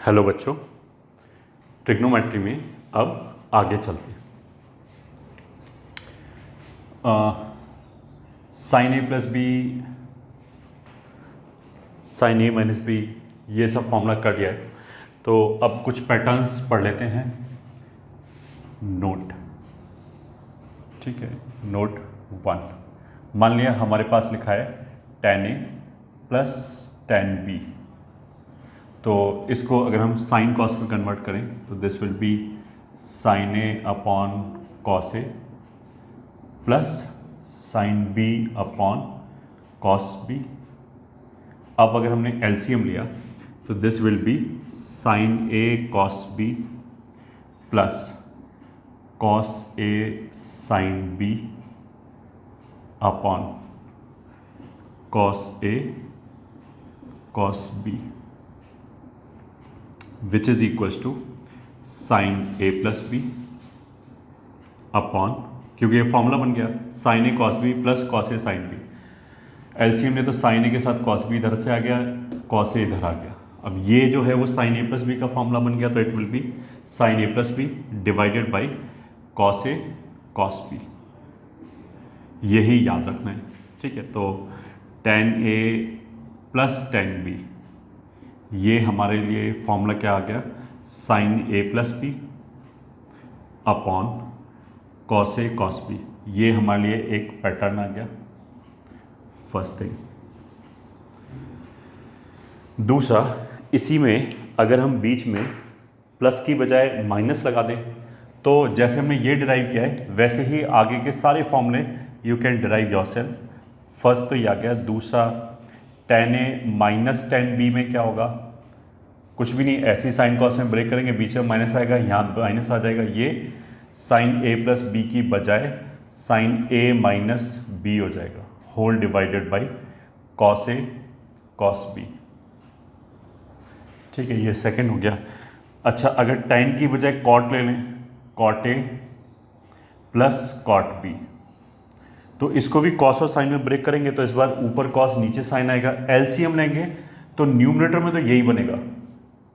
Hello बच्चों, trigonometry में अब आगे चलते हैं। Sign A plus B, sine A minus B, ये सब फॉर्मूला कर दिया है। तो अब कुछ पैटर्न्स पढ़ लेते हैं। नोट, ठीक है। नोट 1, मान लिया हमारे पास लिखा है tan A plus tan B. तो इसको अगर हम साइन कॉस में कन्वर्ट करें तो this will be sine A upon cos A plus sine B upon cos B. अब अगर हमने एलसीएम लिया तो this will be sine A cos B plus cos A sine B upon cos A cos B, which is equals to sin a plus B upon, क्योंकि ये formula बन गया sin a cos b plus cos a sin b। LCM ने तो sin a के साथ cos b इधर से आ गया, cos a इधर आ गया। अब ये जो है वो sin a प्लस बी का फॉर्मूला बन गया, तो it will be sin a plus B divided by cos a cos b। यही याद रखना है, ठीक है। तो tan a plus tan b, ये हमारे लिए फॉर्मूला क्या आ गया, sine A plus B upon cos A cos B. ये हमारे लिए एक पैटर्न आ गया, फर्स्ट थिंग। दूसरा, इसी में अगर हम बीच में प्लस की बजाय माइनस लगा दें तो जैसे हमने ये डिराइव किया है वैसे ही आगे के सारे फॉर्मूले you can derive yourself. First तो ये आ गया। दूसरा, tan ए माइनस tan बी में क्या होगा, कुछ भी नहीं, ऐसी साइन कॉस में ब्रेक करेंगे, बीच में माइनस आएगा, यहाँ माइनस आ जाएगा। ये साइन ए प्लस बी की बजाय साइन ए माइनस बी हो जाएगा, whole divided by cos A cos B, ठीक है। ये सेकंड हो गया। अच्छा, अगर tan की बजाय कॉट ले लें, cot A plus cot B, तो इसको भी कॉस और साइन में ब्रेक करेंगे तो इस बार ऊपर कॉस नीचे साइन आएगा। एलसीएम लेंगे तो न्यूमरेटर में तो यही बनेगा,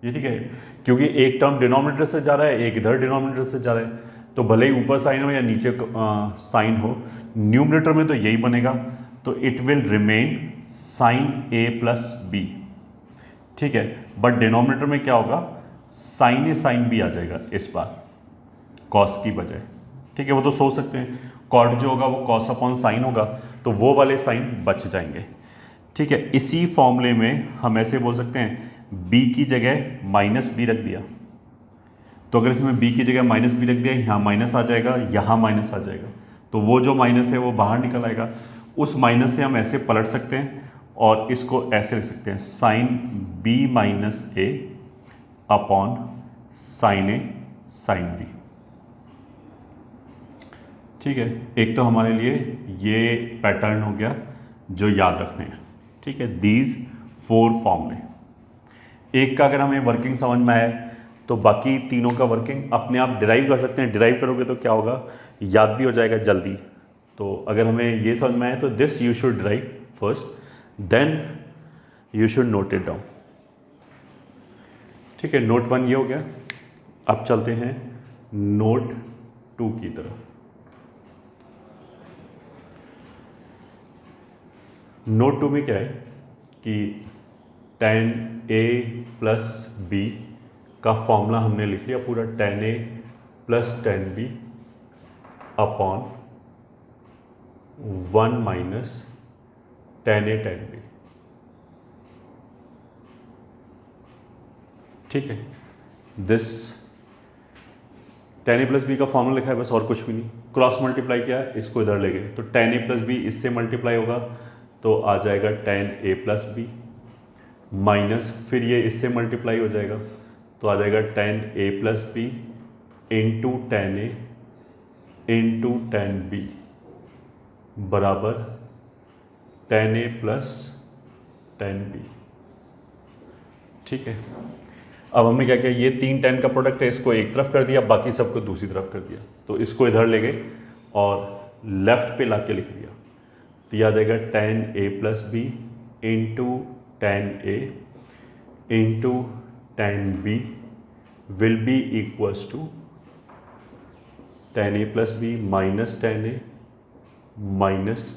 ये ठीक है, क्योंकि एक टर्म डिनोमिनेटर से जा रहा है, एक इधर डिनोमिनेटर से जा रहा है, तो भले ही ऊपर साइन हो या नीचे साइन हो, न्यूमरेटर में तो यही बनेगा। तो it will remain sine A plus B, ठीक है। बट डिनोमिनेटर में क्या होगा, साइन ए साइन बी आ जाएगा इस बार कॉस की बजाय, ठीक है। वो तो सोच सकते हैं, कॉट जो होगा वो कॉस अपॉन साइन होगा, तो वो वाले साइन बच जाएंगे, ठीक है। इसी फॉर्मूले में हम ऐसे बोल सकते हैं b की जगह माइनस बी रख दिया, तो अगर इसमें b की जगह माइनस बी रख दिया, यहाँ माइनस आ जाएगा, यहाँ माइनस आ जाएगा, तो वो जो माइनस है वो बाहर निकल आएगा। उस माइनस से हम ऐसे पलट सकते हैं और इसको ऐसे लिख सकते हैं, sign b minus A upon sine A sine B, ठीक है। एक तो हमारे लिए ये पैटर्न हो गया जो याद रखने हैं, ठीक है। दीज 4 फॉर्मूले, एक का अगर हमें वर्किंग समझ में आया तो बाकी तीनों का वर्किंग अपने आप डिराइव कर सकते हैं। डिराइव करोगे तो क्या होगा, याद भी हो जाएगा जल्दी। तो अगर हमें ये समझ में आया तो this you should derive first, then you should note it down, ठीक है। नोट 1 ये हो गया। अब चलते हैं नोट 2 की तरफ। नोट 2 में क्या है कि tan a प्लस बी का फॉर्मूला हमने लिख लिया पूरा, tan a plus tan b upon 1 minus tan a tan b, ठीक है। This tan a plus B का फॉर्मूला लिखा है बस, और कुछ भी नहीं। क्रॉस मल्टीप्लाई किया, इसको इधर ले गए तो tan a प्लस बी इससे मल्टीप्लाई होगा तो आ जाएगा tan a plus B, minus फिर ये इससे मल्टीप्लाई हो जाएगा तो आ जाएगा tan a plus B into tan a into tan b बराबर tan a plus tan b, ठीक है। अब हमने क्या किया, ये 3 tan का प्रोडक्ट है, इसको एक तरफ कर दिया, बाकी सबको दूसरी तरफ कर दिया, तो इसको इधर ले गए और लेफ्ट पे ला के लिख दिया, तो यह आ जाएगा tan a plus B into tan a into tan B will be equals to tan A plus B minus tan A minus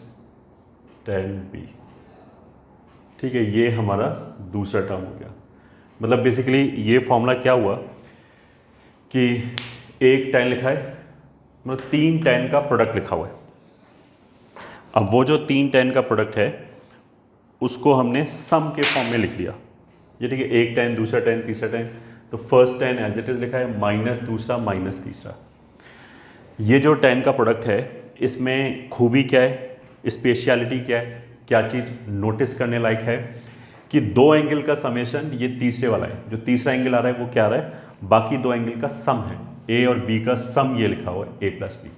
tan B। ठीक है, ये हमारा दूसरा टर्म हो गया। मतलब बेसिकली ये फॉर्मूला क्या हुआ कि एक tan लिखा है, मतलब 3 tan का प्रोडक्ट लिखा हुआ है। अब वो जो 3 tan का प्रोडक्ट है उसको हमने सम के फॉर्म में लिख लिया। ये ठीक है, एक tan, दूसरा tan, तीसरा tan, तो first tan as it is लिखा है, माइनस दूसरा माइनस तीसरा। ये जो tan का प्रोडक्ट है इसमें खूबी क्या है, स्पेशलिटी क्या है, क्या चीज़ नोटिस करने लायक है कि दो एंगल का समेशन ये तीसरे वाला है, जो तीसरा एंगल आ रहा है वो क्या आ रहा है, बाकी दो एंगल का सम है, ए और बी का सम ये लिखा हुआ है ए प्लस बी।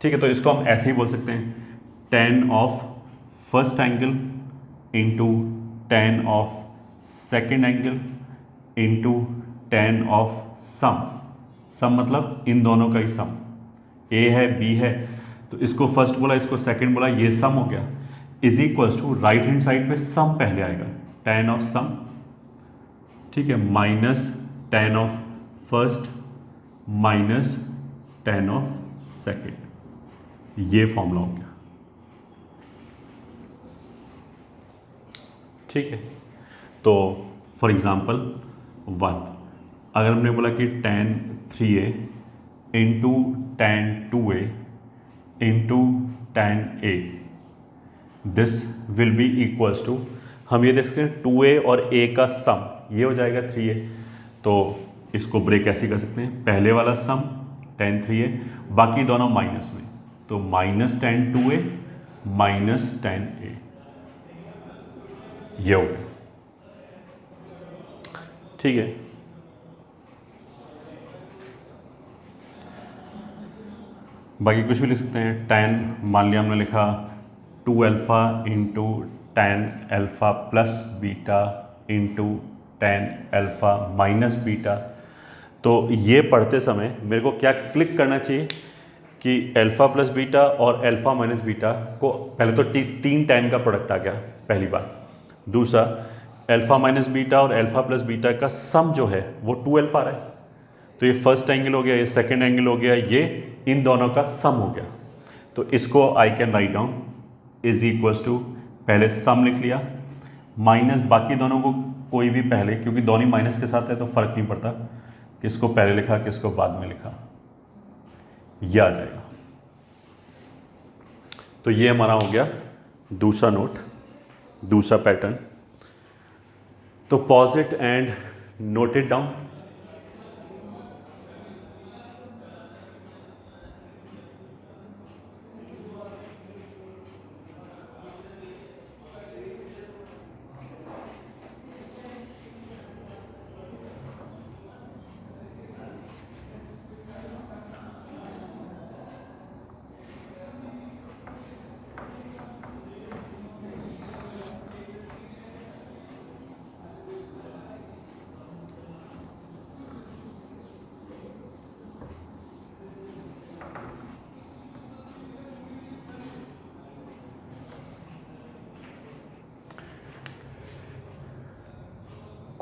ठीक है, तो इसको हम ऐसे ही बोल सकते हैं tan of first angle into tan of second angle into tan of sum. Sum मतलब इन दोनों का ही सम, ए है बी है, तो इसको फर्स्ट बोला इसको सेकंड बोला, ये सम हो गया, is equals to right hand side पे सम पहले आएगा, tan ऑफ सम, ठीक है, minus tan of first minus tan of second. ये फॉर्मूला हो गया। ठीक है, तो फॉर एग्जांपल 1, अगर हमने बोला कि tan 3a into tan 2a into tan a, this will be equals to, हम ये देख सकते हैं 2a और a का सम ये हो जाएगा 3a, तो इसको ब्रेक ऐसे कर सकते हैं, पहले वाला सम tan 3a, बाकी दोनों माइनस में, तो minus tan 2a minus tan a, ये हो गया। ठीक है, बाकी कुछ भी लिख सकते हैं। tan मान लिया हमने लिखा 2 alpha into tan alpha plus beta into tan alpha minus beta. तो ये पढ़ते समय मेरे को क्या क्लिक करना चाहिए कि अल्फ़ा प्लस बीटा और अल्फ़ा माइनस बीटा को पहले तो 3 tan का प्रोडक्ट आ गया पहली बार, दूसरा अल्फ़ा माइनस बीटा और अल्फ़ा प्लस बीटा का सम जो है वो 2 अल्फ़ा आ रहा है, तो ये फर्स्ट एंगल हो गया, ये सेकंड एंगल हो गया, ये इन दोनों का सम हो गया। तो इसको I can write down is equals to, पहले सम लिख लिया माइनस बाकी दोनों को कोई भी पहले, क्योंकि दोनों माइनस के साथ है तो फर्क नहीं पड़ता किसको पहले लिखा किसको बाद में लिखा, यह आ जाएगा। तो ये हमारा हो गया दूसरा नोट, दूसरा पैटर्न। तो pause it and note it down.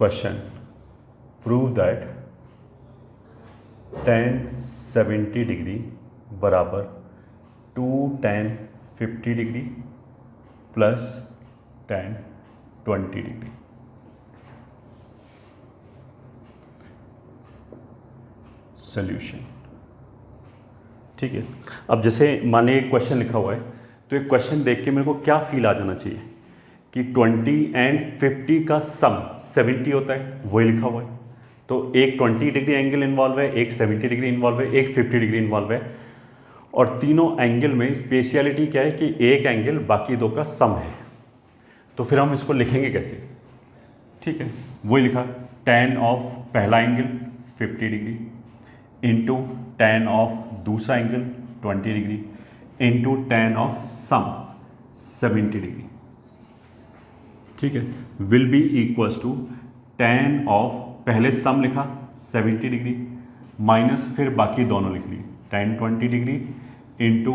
Question: Prove that tan 70 degree बराबर 2 tan 50 degree plus tan 20 degree. Solution. ठीक है, अब जैसे मान लीजिए एक क्वेश्चन लिखा हुआ है, तो एक क्वेश्चन देख के मेरे को क्या फील आ जाना चाहिए कि 20 एंड 50 का सम 70 होता है, वही लिखा हुआ है। तो एक 20 डिग्री एंगल इन्वॉल्व है, एक 70 डिग्री इन्वॉल्व है, एक 50 डिग्री इन्वॉल्व है, और तीनों एंगल में स्पेशलिटी क्या है कि एक एंगल बाकी दो का सम है। तो फिर हम इसको लिखेंगे कैसे? ठीक है, वही लिखा, tan ऑफ पहला angle 50 degree into tan of दूसरा angle 20 degree into tan of sum 70 degree. ठीक है, will be equals to tan of पहले सम लिखा 70 डिग्री माइनस फिर बाकी दोनों लिख लिए, tan 20 degree into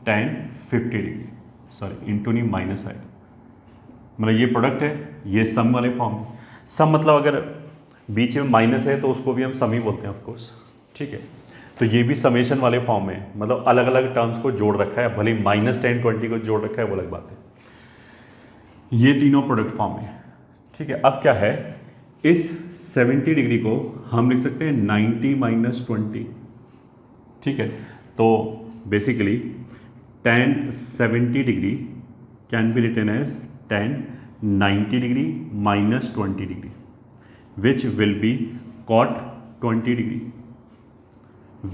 tan 50 degree, sorry into नहीं माइनस आएगा, मतलब ये प्रोडक्ट है, ये सम वाले फॉर्म में। सम मतलब अगर बीच में माइनस है तो उसको भी हम सम ही बोलते हैं ऑफकोर्स, ठीक है। तो ये भी समेशन वाले फॉर्म में, मतलब अलग अलग टर्म्स को जोड़ रखा है, भले -10 20 को जोड़ रखा है वो अलग बात है। ये तीनों प्रोडक्ट फॉर्म में, ठीक है। अब क्या है, इस 70 डिग्री को हम लिख सकते हैं 90 - 20, ठीक है। तो basically tan 70 degree can be written as tan 90 degree - 20 degree which will be cot 20 degree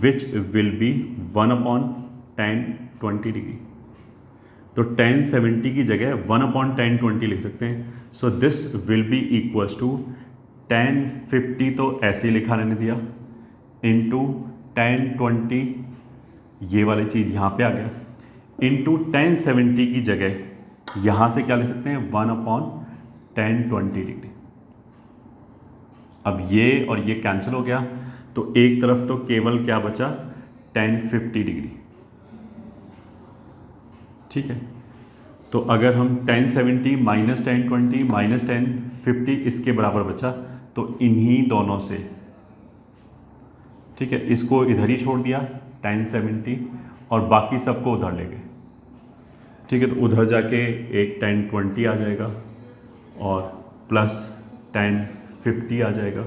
which will be 1/tan 20 degree. तो tan 70 की जगह 1/tan 20 लिख सकते हैं। So this will be equals to tan 50 तो ऐसे ही लिखा रहने दिया इंटू tan 20, ये वाली चीज़ यहाँ पे आ गया, इंटू tan 70 की जगह यहाँ से क्या लिख सकते हैं 1/tan 20 डिग्री। अब ये और ये कैंसिल हो गया तो एक तरफ तो केवल क्या बचा tan 50 डिग्री, ठीक है। तो अगर हम tan 70 - tan 20 - tan 50 इसके बराबर बचा तो इन्हीं दोनों से, ठीक है, इसको इधर ही छोड़ दिया tan 70 और बाकी सबको उधर ले गए, ठीक है। तो उधर जाके एक tan 20 आ जाएगा और प्लस tan 50 आ जाएगा,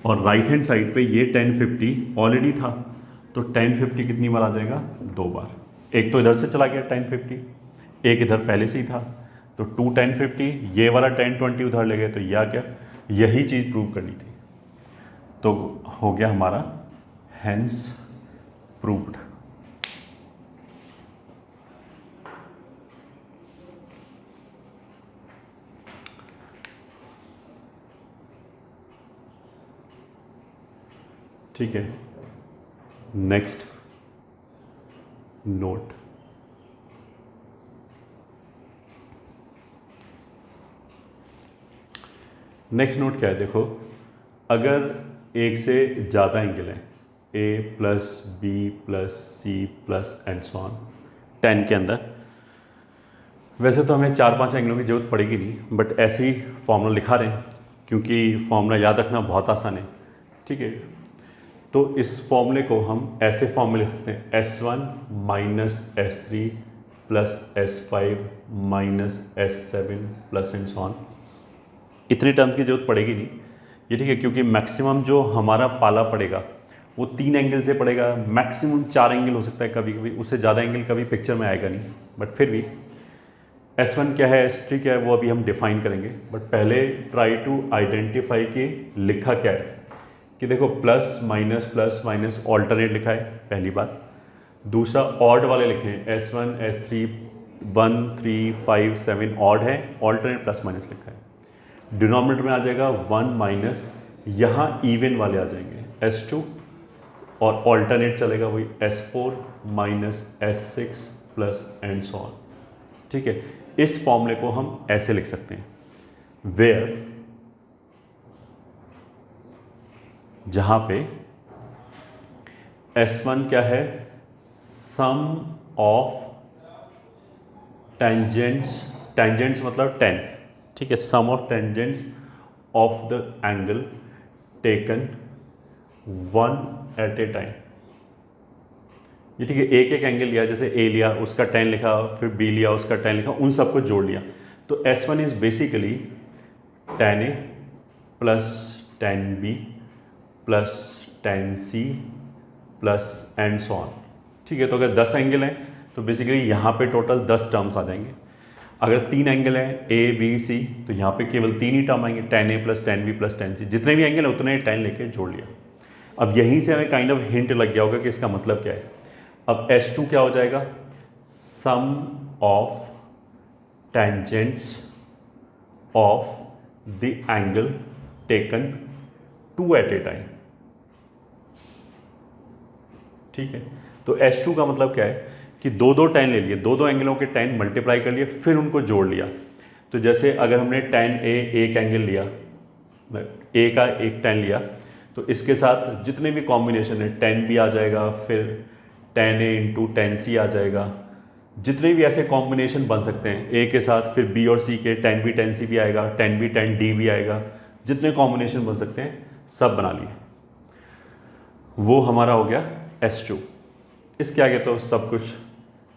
और राइट हैंड साइड पे ये tan 50 ऑलरेडी था तो tan 50 कितनी बार आ जाएगा, 2 बार। एक तो इधर से चला गया tan 50, एक इधर पहले से ही था तो 2 tan 50, ये वाला tan 20 उधर ले गए तो यह क्या, यही चीज़ प्रूव करनी थी। तो हो गया हमारा हैंस प्रूव्ड। ठीक है, नेक्स्ट नोट, नेक्स्ट नोट क्या है, देखो अगर एक से ज़्यादा एंगल है a plus B plus C plus and so on 10 के अंदर, वैसे तो हमें 4-5 एंगलों की जरूरत पड़ेगी नहीं, बट ऐसे ही फॉर्मूला लिखा रहे हैं क्योंकि फॉर्मूला याद रखना बहुत आसान है, ठीक है। तो इस फॉर्मूले को हम ऐसे फॉर्म में लिख सकते हैं S1 - S3 plus S5 - S7 plus and so on. इतनी टर्म्स की जरूरत पड़ेगी नहीं ये, ठीक है, क्योंकि मैक्सिमम जो हमारा पाला पड़ेगा वो 3 एंगल से पड़ेगा, मैक्सिमम 4 एंगल हो सकता है कभी कभी, उससे ज़्यादा एंगल कभी पिक्चर में आएगा नहीं, बट फिर भी S1 क्या है S3 क्या है वो अभी हम डिफाइन करेंगे। बट पहले ट्राई टू आइडेंटिफाई कि लिखा क्या है, कि देखो प्लस माइनस ऑल्टरनेट लिखा है पहली बात, दूसरा ऑड वाले लिखे हैं S1 S3 1 3 5 7 ऑड है, ऑल्टरनेट प्लस माइनस लिखा है। डिनोमिनेटर में आ जाएगा 1 माइनस, यहाँ इवन वाले आ जाएंगे S2 और ऑल्टरनेट चलेगा वही S4 - S6 plus and so on, ठीक है। इस फॉर्मूले को हम ऐसे लिख सकते हैं, वेयर जहां पे S1 क्या है, सम ऑफ टेंजेंट्स, टेंजेंट्स मतलब 10, ठीक है, some of tangents of the angle taken 1 at a time. ये ठीक है, एक एक एंगल लिया, जैसे A लिया उसका tan लिखा, फिर B लिया उसका tan लिखा, उन सबको जोड़ लिया। तो S1 is basically tan A plus tan B plus tan C plus and so on, ठीक है। तो अगर 10 एंगल हैं तो बेसिकली यहाँ पे टोटल 10 टर्म्स आ जाएंगे। अगर 3 एंगल हैं A B C तो यहाँ पे केवल 3 ही टर्म आएंगे, tan A plus tan B plus tan C, जितने भी एंगल है उतने ही tan लेके जोड़ लिया। अब यहीं से हमें काइंड ऑफ हिंट लग गया होगा कि इसका मतलब क्या है। अब S2 क्या हो जाएगा, some of tangents of the angle taken 2 at a time, ठीक है। तो S2 का मतलब क्या है कि दो दो tan ले लिए, दो दो एंगलों के tan मल्टीप्लाई कर लिए, फिर उनको जोड़ लिया। तो जैसे अगर हमने tan A एक एंगल लिया, A का एक tan लिया, तो इसके साथ जितने भी कॉम्बिनेशन है tan B आ जाएगा, फिर tan A into tan C आ जाएगा, जितने भी ऐसे कॉम्बिनेशन बन सकते हैं A के साथ, फिर B और C के tan B tan C भी आएगा, tan B tan D भी आएगा, जितने कॉम्बिनेशन बन सकते हैं सब बना लिए। वो हमारा हो गया S2। इसके आगे तो सब कुछ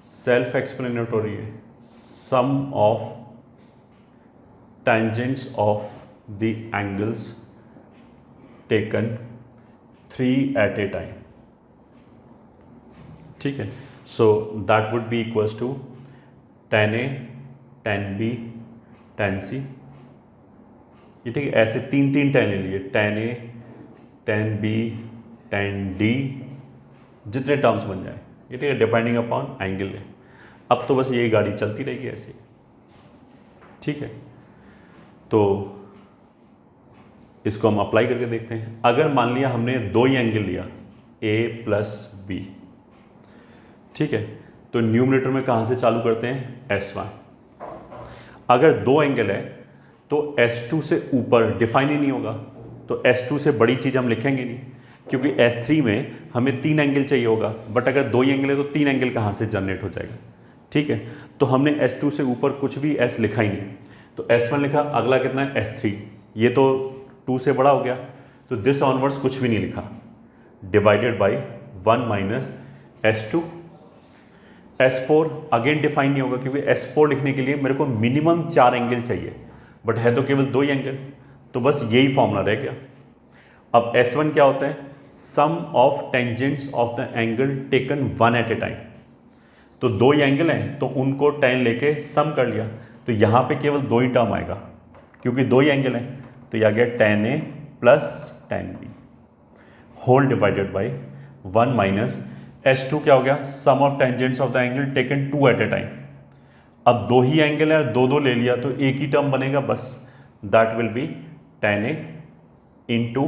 सेल्फ एक्सप्लेनेटरी है। Some of tangents of the angles taken 3 at a time. ठीक है, so that would be equals to tan A, tan B, tan C। ये ठीक है, ऐसे तीन tan ले लिए, tan A, tan B, tan D, जितने टर्म्स बन जाए ये ठीक है, डिपेंडिंग अपॉन एंगल है। अब तो बस ये गाड़ी चलती रहेगी ऐसे। ठीक है, तो इसको हम अप्लाई करके देखते हैं। अगर मान लिया हमने दो ही एंगल लिया A प्लस B, ठीक है, तो न्यूमरेटर में कहाँ से चालू करते हैं, S1। अगर दो एंगल है तो S2 से ऊपर डिफाइन ही नहीं होगा, तो S2 से बड़ी चीज़ हम लिखेंगे नहीं, क्योंकि S3 में हमें 3 एंगल चाहिए होगा, बट अगर दो ही एंगल है तो 3 एंगल कहाँ से जनरेट हो जाएगा। ठीक है, तो हमने S2 से ऊपर कुछ भी S लिखा ही नहीं, तो S1 लिखा, अगला कितना है S3, ये तो 2 से बड़ा हो गया, तो दिस ऑनवर्ड्स कुछ भी नहीं लिखा, divided by 1 minus S2। S4 again define नहीं होगा, क्योंकि S4 लिखने के लिए मेरे को मिनिमम 4 एंगल चाहिए, बट है तो केवल दो ही एंगल, तो बस यही फॉर्मूला रह गया। अब S1 क्या होता है, some of tangents of the angle taken 1 at a time. तो दो ही एंगल हैं तो उनको tan लेके सम कर लिया, तो यहाँ पे केवल दो ही टर्म आएगा, क्योंकि दो ही एंगल हैं, तो यह आ गया tan A plus tan B whole divided by 1 minus S2 क्या हो गया, some of tangents of the angle taken 2 at a time. अब दो ही एंगल है, दो दो ले लिया तो एक ही टर्म बनेगा बस, that will B tan A into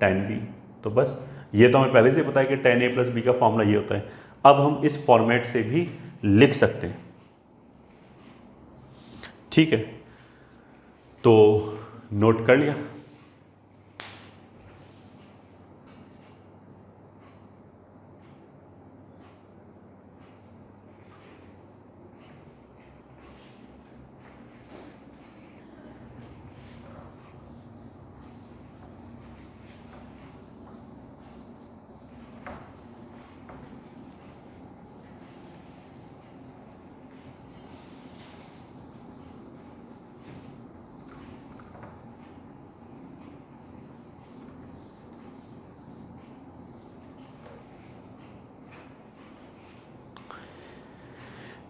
tan B। तो बस ये तो हमें पहले से पता है कि tan A प्लस B का फॉर्मूला ये होता है। अब हम इस फॉर्मेट से भी लिख सकते हैं। ठीक है, तो नोट कर लिया।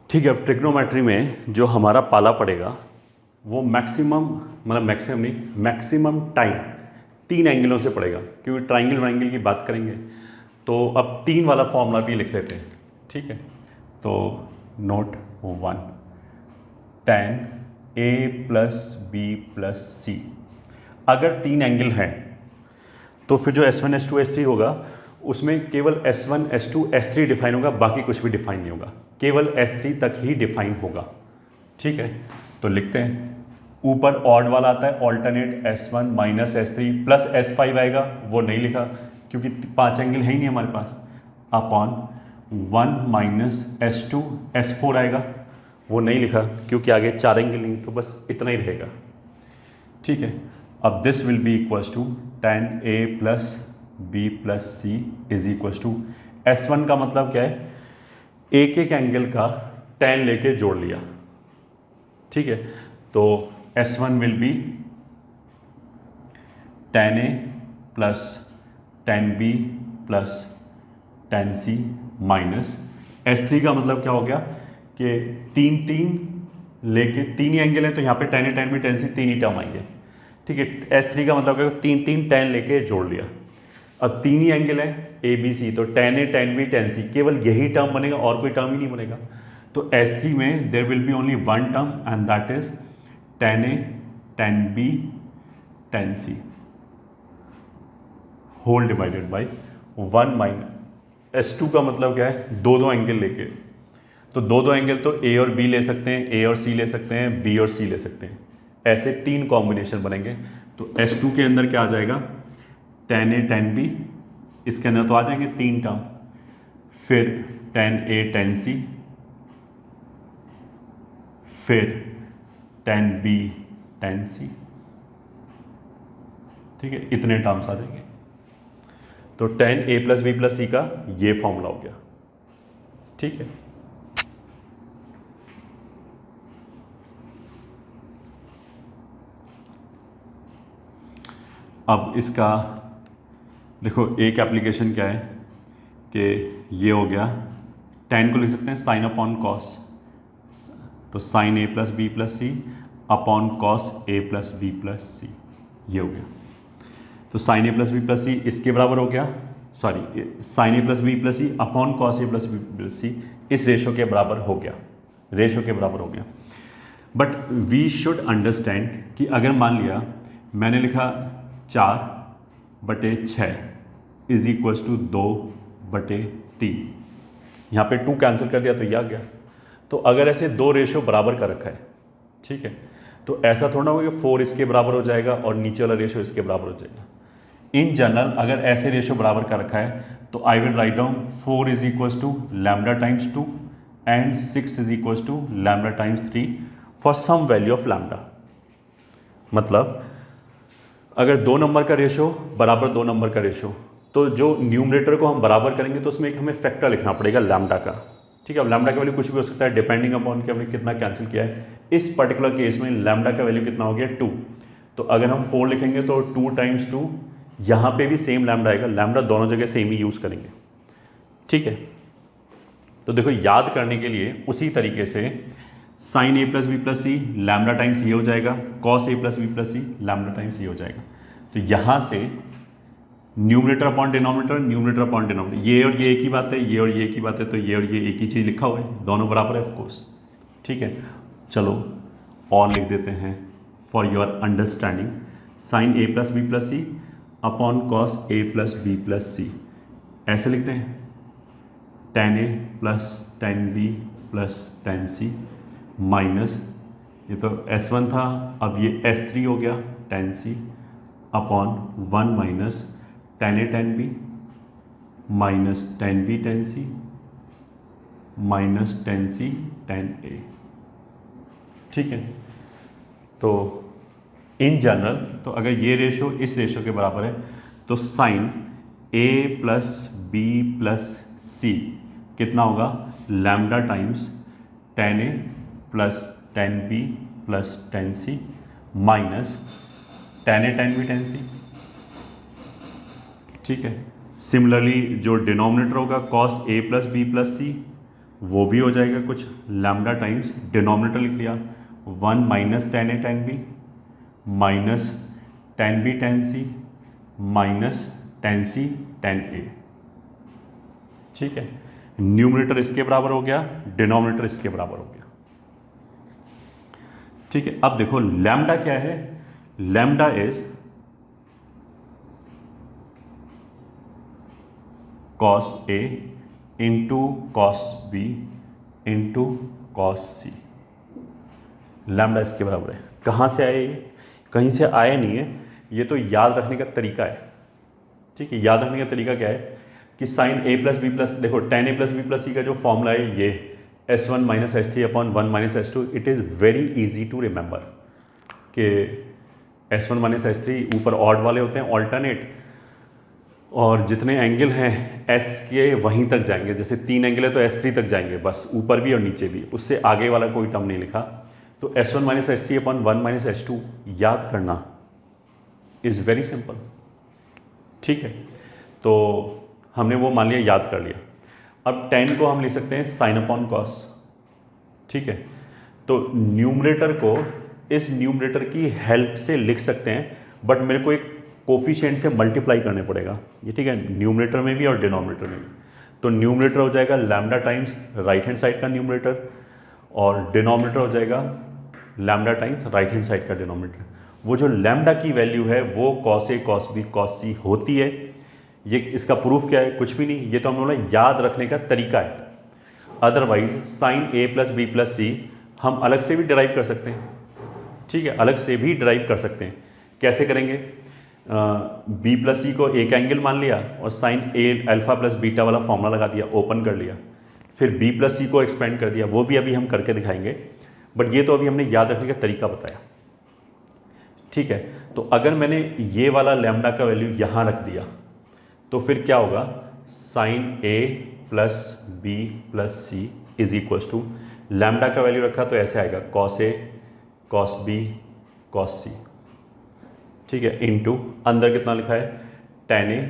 ठीक है, अब ट्रिग्नोमेट्री में जो हमारा पाला पड़ेगा वो मैक्सिमम, मतलब मैक्सिमम नहीं, मैक्सिमम टाइम 3 एंगलों से पड़ेगा, क्योंकि ट्राइंगल वाइंगल की बात करेंगे। तो अब 3 वाला फॉर्मूला भी लिख लेते हैं। ठीक है, तो note 1 tan A plus B plus C। अगर 3 एंगल हैं तो फिर जो S1 S2 S3 होगा उसमें केवल S1 S2 S3 डिफाइन होगा, बाकी कुछ भी डिफाइन नहीं होगा, केवल S3 तक ही डिफाइन होगा। ठीक है, तो लिखते हैं, ऊपर ऑड वाला आता है alternate S1 minus S3 plus S5 आएगा, वो नहीं लिखा क्योंकि 5 एंगल है ही नहीं हमारे पास, अपॉन 1 माइनस S2 S4 आएगा, वो नहीं लिखा क्योंकि आगे 4 एंगल नहीं, तो बस इतना ही रहेगा। ठीक है, अब this will be equals to tan A plus B plus C is equals to S1 का मतलब क्या है, एक एक एंगल का tan लेके जोड़ लिया। ठीक है, तो S1 will be tan A plus tan B plus tan C minus S3 का मतलब क्या हो गया कि 3 लेके 3 ही एंगल है, तो यहाँ पे tan A tan B tan C 3 he term आएंगे। ठीक है, S3 का मतलब क्या, 3 tan लेके जोड़ लिया। अब 3 ही एंगल है A B C, तो tan A tan B tan C केवल यही टर्म बनेगा, और कोई टर्म ही नहीं बनेगा। तो S3 में there will be only one term and that is tan A tan B tan C whole divided by 1 minus S2 का मतलब क्या है, दो एंगल लेके, तो दो एंगल तो A और B ले सकते हैं, A और C ले सकते हैं, B और C ले सकते हैं, ऐसे 3 कॉम्बिनेशन बनेंगे। तो S2 के अंदर क्या आ जाएगा, tan A tan B, इसके अंदर तो आ जाएंगे 3 टर्म, फिर tan A tan C, फिर tan B tan C, ठीक है, इतने टर्म्स आ जाएंगे। तो tan a plus B plus C का ये फॉर्मूला हो गया। ठीक है, अब इसका देखो एक एप्लीकेशन क्या है कि ये हो गया, tan को लिख सकते हैं साइन अपॉन कॉस, तो sine A plus B plus C upon cos A plus B plus सी, ये हो गया। तो sine A plus B plus सी इसके बराबर हो गया, sorry sine A plus B plus C upon cos A plus B plus सी, इस रेशो के बराबर हो गया, रेशो के बराबर हो गया। बट वी शुड अंडरस्टैंड कि अगर मान लिया मैंने लिखा 4/6 इज इक्वल्स टू 2/3, यहाँ पे 2 कैंसिल कर दिया तो ये आ गया। तो अगर ऐसे दो रेशो बराबर का रखा है, ठीक है, तो ऐसा थोड़ा होगा कि 4 इसके बराबर हो जाएगा और नीचे वाला रेशो इसके बराबर हो जाएगा। इन जनरल अगर ऐसे रेशो बराबर का रखा है तो I will write down 4 is equals to lambda times 2 and 6 is equals to lambda times 3 for some value of lambda. मतलब अगर 2 नंबर का रेशो बराबर 2 नंबर का रेशो, तो जो न्यूमरेटर को हम बराबर करेंगे तो उसमें एक हमें फैक्टर लिखना पड़ेगा लैम्डा का। ठीक है, अब लैम्डा का वैल्यू कुछ भी हो सकता है डिपेंडिंग अपॉन कि हमने कितना कैंसिल किया है। इस पर्टिकुलर केस में लैम्डा का वैल्यू कितना हो गया 2, तो अगर हम 4 लिखेंगे तो 2 टाइम्स 2, यहाँ पे भी सेम लैम्डा आएगा, लैम्डा दोनों जगह सेम ही यूज़ करेंगे। ठीक है, तो देखो याद करने के लिए उसी तरीके से sign A plus B plus C lambda times ये हो जाएगा, cos A plus B plus C lambda times ये हो जाएगा। तो यहाँ से numerator upon denominator, numerator upon denominator, ये और ये एक ही बात है, ये और ये एक ही बात है, तो ये और ये एक ही चीज़ लिखा हुआ है, दोनों बराबर है ऑफकोर्स। ठीक है, चलो और लिख देते हैं for your understanding, sine A plus B plus C upon cos A plus B plus C, ऐसे लिखते हैं tan A plus tan B plus tan C minus, ये तो S1 था, अब ये S3 हो गया tan C upon 1 minus tan A tan B minus tan B tan C minus tan C tan A. ठीक है, तो इन जनरल तो अगर ये रेशो इस रेशो के बराबर है तो sine A plus B plus C कितना होगा, lambda times tan A plus tan B plus tan C minus tan A tan B tan C. ठीक है, सिमिलरली जो डिनोमिनेटर होगा cos A plus B plus C, वो भी हो जाएगा कुछ लैम्डा टाइम्स डिनोमिनेटर लिख लिया 1 minus tan A tan B minus tan B tan C minus tan C tan A. ठीक है, न्यूमरेटर इसके बराबर हो गया, डिनोमिनेटर इसके बराबर हो गया। ठीक है, अब देखो लैम्डा क्या है, lambda is cos A into cos B into cos C। Lambda इसके बराबर है। कहाँ से आया ये, कहीं से आया नहीं है, ये तो याद रखने का तरीका है। ठीक है, याद रखने का तरीका क्या है कि sine A plus B plus, देखो tan A plus B plus C का जो फॉर्मूला है ये S1 minus S3 upon 1 minus S2, it is very easy to remember कि S1 माइनस S3 ऊपर ऑड वाले होते हैं ऑल्टरनेट, और जितने एंगल हैं S के वहीं तक जाएंगे, जैसे 3 एंगल है तो S3 तक जाएंगे बस, ऊपर भी और नीचे भी, उससे आगे वाला कोई टर्म नहीं लिखा। तो S1 minus S3 upon 1 minus S2 याद करना इज़ वेरी सिंपल। ठीक है, तो हमने वो मान लिया, याद कर लिया। अब tan को हम लिख सकते हैं साइन अपॉन कॉस। ठीक है, तो न्यूमरेटर को इस न्यूमरेटर की हेल्प से लिख सकते हैं, बट मेरे को एक कोफिशिएंट से मल्टीप्लाई करने पड़ेगा ये। ठीक है, न्यूमरेटर में भी और डिनोमिनेटर में भी। तो न्यूमरेटर हो जाएगा lambda times right hand side का न्यूमरेटर, और डिनोमिनेटर हो जाएगा lambda times right hand side का डिनोमिनेटर। वो जो लैम्डा की वैल्यू है वो cos A cos B cos सी होती है। ये इसका प्रूफ क्या है, कुछ भी नहीं, ये तो हम लोगों ने याद रखने का तरीका है। Otherwise sign A plus B plus सी हम अलग से भी डिराइव कर सकते हैं। ठीक है, अलग से भी डिराइव कर सकते हैं। कैसे करेंगे, बी प्लस सी को एक एंगल मान लिया और साइन ए अल्फा प्लस बीटा वाला फॉर्मूला लगा दिया, ओपन कर लिया, फिर बी प्लस सी को एक्सपेंड कर दिया, वो भी अभी हम करके दिखाएंगे, बट ये तो अभी हमने याद रखने का तरीका बताया। ठीक है, तो अगर मैंने ये वाला लैम्डा का वैल्यू यहाँ रख दिया तो फिर क्या होगा, sine A plus B plus C is equal to, lambda का वैल्यू रखा तो ऐसे आएगा cos A cos B cos C, ठीक है, इनटू अंदर कितना लिखा है, tan A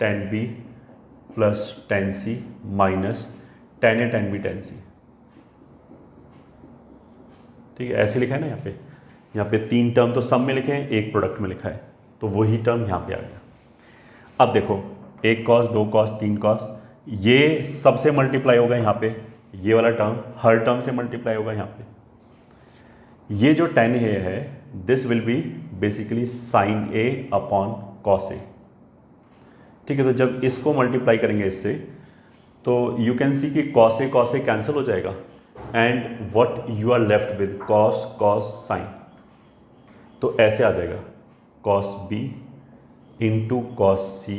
tan B plus tan C minus tan A tan B tan C, ठीक है, ऐसे लिखा है ना यहाँ पे तीन टर्म तो सम में लिखे हैं, एक प्रोडक्ट में लिखा है, तो वही टर्म यहाँ पे आ गया। अब देखो, एक कॉस दो कॉस तीन कॉस, ये सबसे मल्टीप्लाई होगा यहाँ पे, ये वाला टर्म हर टर्म से मल्टीप्लाई होगा यहाँ पे। ये जो टेन ए है this will be basically sine A upon cos A, ठीक है, तो जब इसको मल्टीप्लाई करेंगे इससे तो यू कैन सी कि कॉस ए कैंसिल हो जाएगा and what you are left with cos cos sine, तो ऐसे आ जाएगा cos B into cos C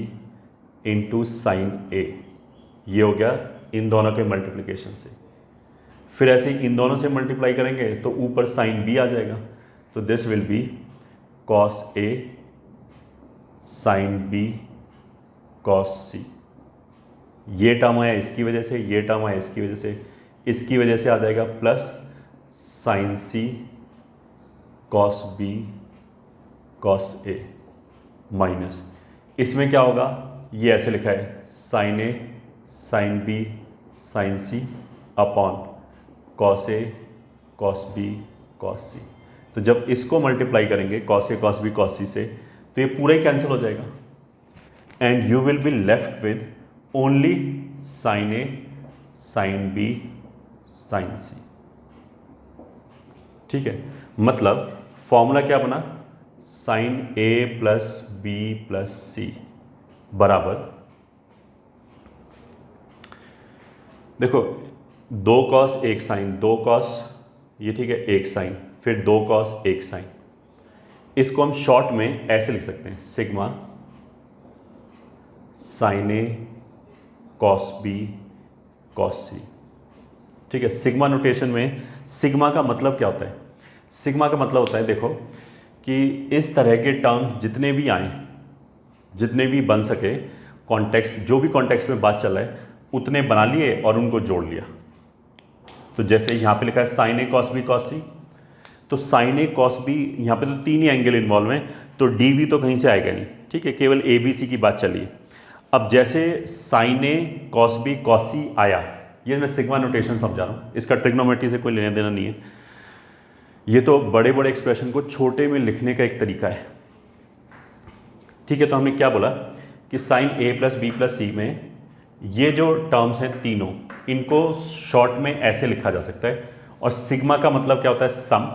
into sine A, ये हो गया इन दोनों के मल्टीप्लिकेशन से। फिर ऐसे ही इन दोनों से मल्टीप्लाई करेंगे तो ऊपर साइन बी आ जाएगा, तो this will be cos A sine B cos C, ये टर्म आया इसकी वजह से, ये टर्म आया इसकी वजह से, इसकी वजह से आ जाएगा plus sine C cos B cos A minus, इसमें क्या होगा, ये ऐसे लिखा है sine A sine B sine C upon cos A cos B cos C, तो जब इसको मल्टीप्लाई करेंगे cos A cos B cos C से तो ये पूरा ही कैंसिल हो जाएगा and you will be left with only sine A sine B sine C, ठीक है, मतलब फॉर्मूला क्या बना, sign A plus B plus C बराबर, देखो दो कॉस एक साइन, दो कॉस ये ठीक है एक साइन, फिर दो कॉस एक साइन, इसको हम शॉर्ट में ऐसे लिख सकते हैं sigma sign A cos B cos C, ठीक है। सिग्मा नोटेशन में सिग्मा का मतलब क्या होता है, सिग्मा का मतलब होता है देखो कि इस तरह के टर्म जितने भी आए, जितने भी बन सके, कॉन्टेक्स्ट जो भी कॉन्टेक्स्ट में बात चल रहा है उतने बना लिए और उनको जोड़ लिया। तो जैसे यहाँ पे लिखा है sine A cos B cos C, तो साइन ए कॉस बी, यहाँ पे तो तीन ही एंगल इन्वॉल्व हैं तो डी वी तो कहीं से आएगा नहीं, ठीक है, केवल ए बी सी की बात चली है। अब जैसे sign A cos B cos सी आया, ये मैं सिग्मा नोटेशन समझा रहा हूँ, इसका ट्रिग्नोमेट्री से कोई लेना देना नहीं है, ये तो बड़े बड़े एक्सप्रेशन को छोटे में लिखने का एक तरीका है, ठीक है। तो हमने क्या बोला कि sine A plus B plus सी में ये जो टर्म्स हैं तीनों, इनको शॉर्ट में ऐसे लिखा जा सकता है, और सिग्मा का मतलब क्या होता है, सम।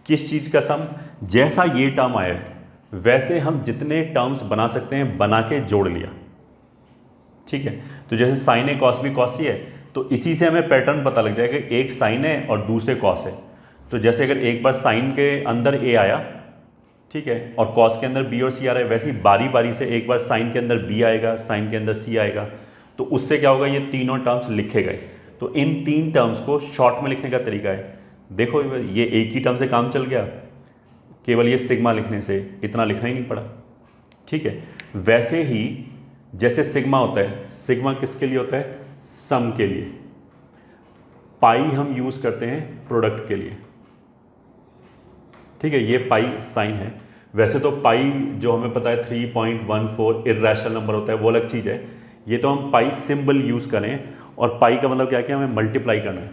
किस चीज़ का सम, जैसा ये टर्म आया है वैसे हम जितने टर्म्स बना सकते हैं बना के जोड़ लिया, ठीक है। तो जैसे sign A cos B cos सी है तो इसी से हमें पैटर्न पता लग जाएगा, एक साइन है और दूसरे कॉस है, तो जैसे अगर एक बार साइन के अंदर ए आया, ठीक है, और कॉस के अंदर बी और सी आ रहा है, वैसे ही बारी बारी से एक बार साइन के अंदर बी आएगा, साइन के अंदर सी आएगा, तो उससे क्या होगा, ये तीनों टर्म्स लिखे गए। तो इन तीन टर्म्स को शॉर्ट में लिखने का तरीका है, देखो ये एक ही टर्म से काम चल गया, केवल ये सिग्मा लिखने से इतना लिखना ही नहीं पड़ा, ठीक है। वैसे ही जैसे सिग्मा होता है, सिग्मा किसके लिए होता है, सम के लिए। पाई हम यूज करते हैं प्रोडक्ट के लिए, ठीक है, ये पाई साइन है। वैसे तो पाई जो हमें पता है 3.14 इर्रेशनल नंबर होता है, वो अलग चीज़ है, ये तो हम पाई सिंबल यूज़ करें, और पाई का मतलब क्या है कि हमें मल्टीप्लाई करना है।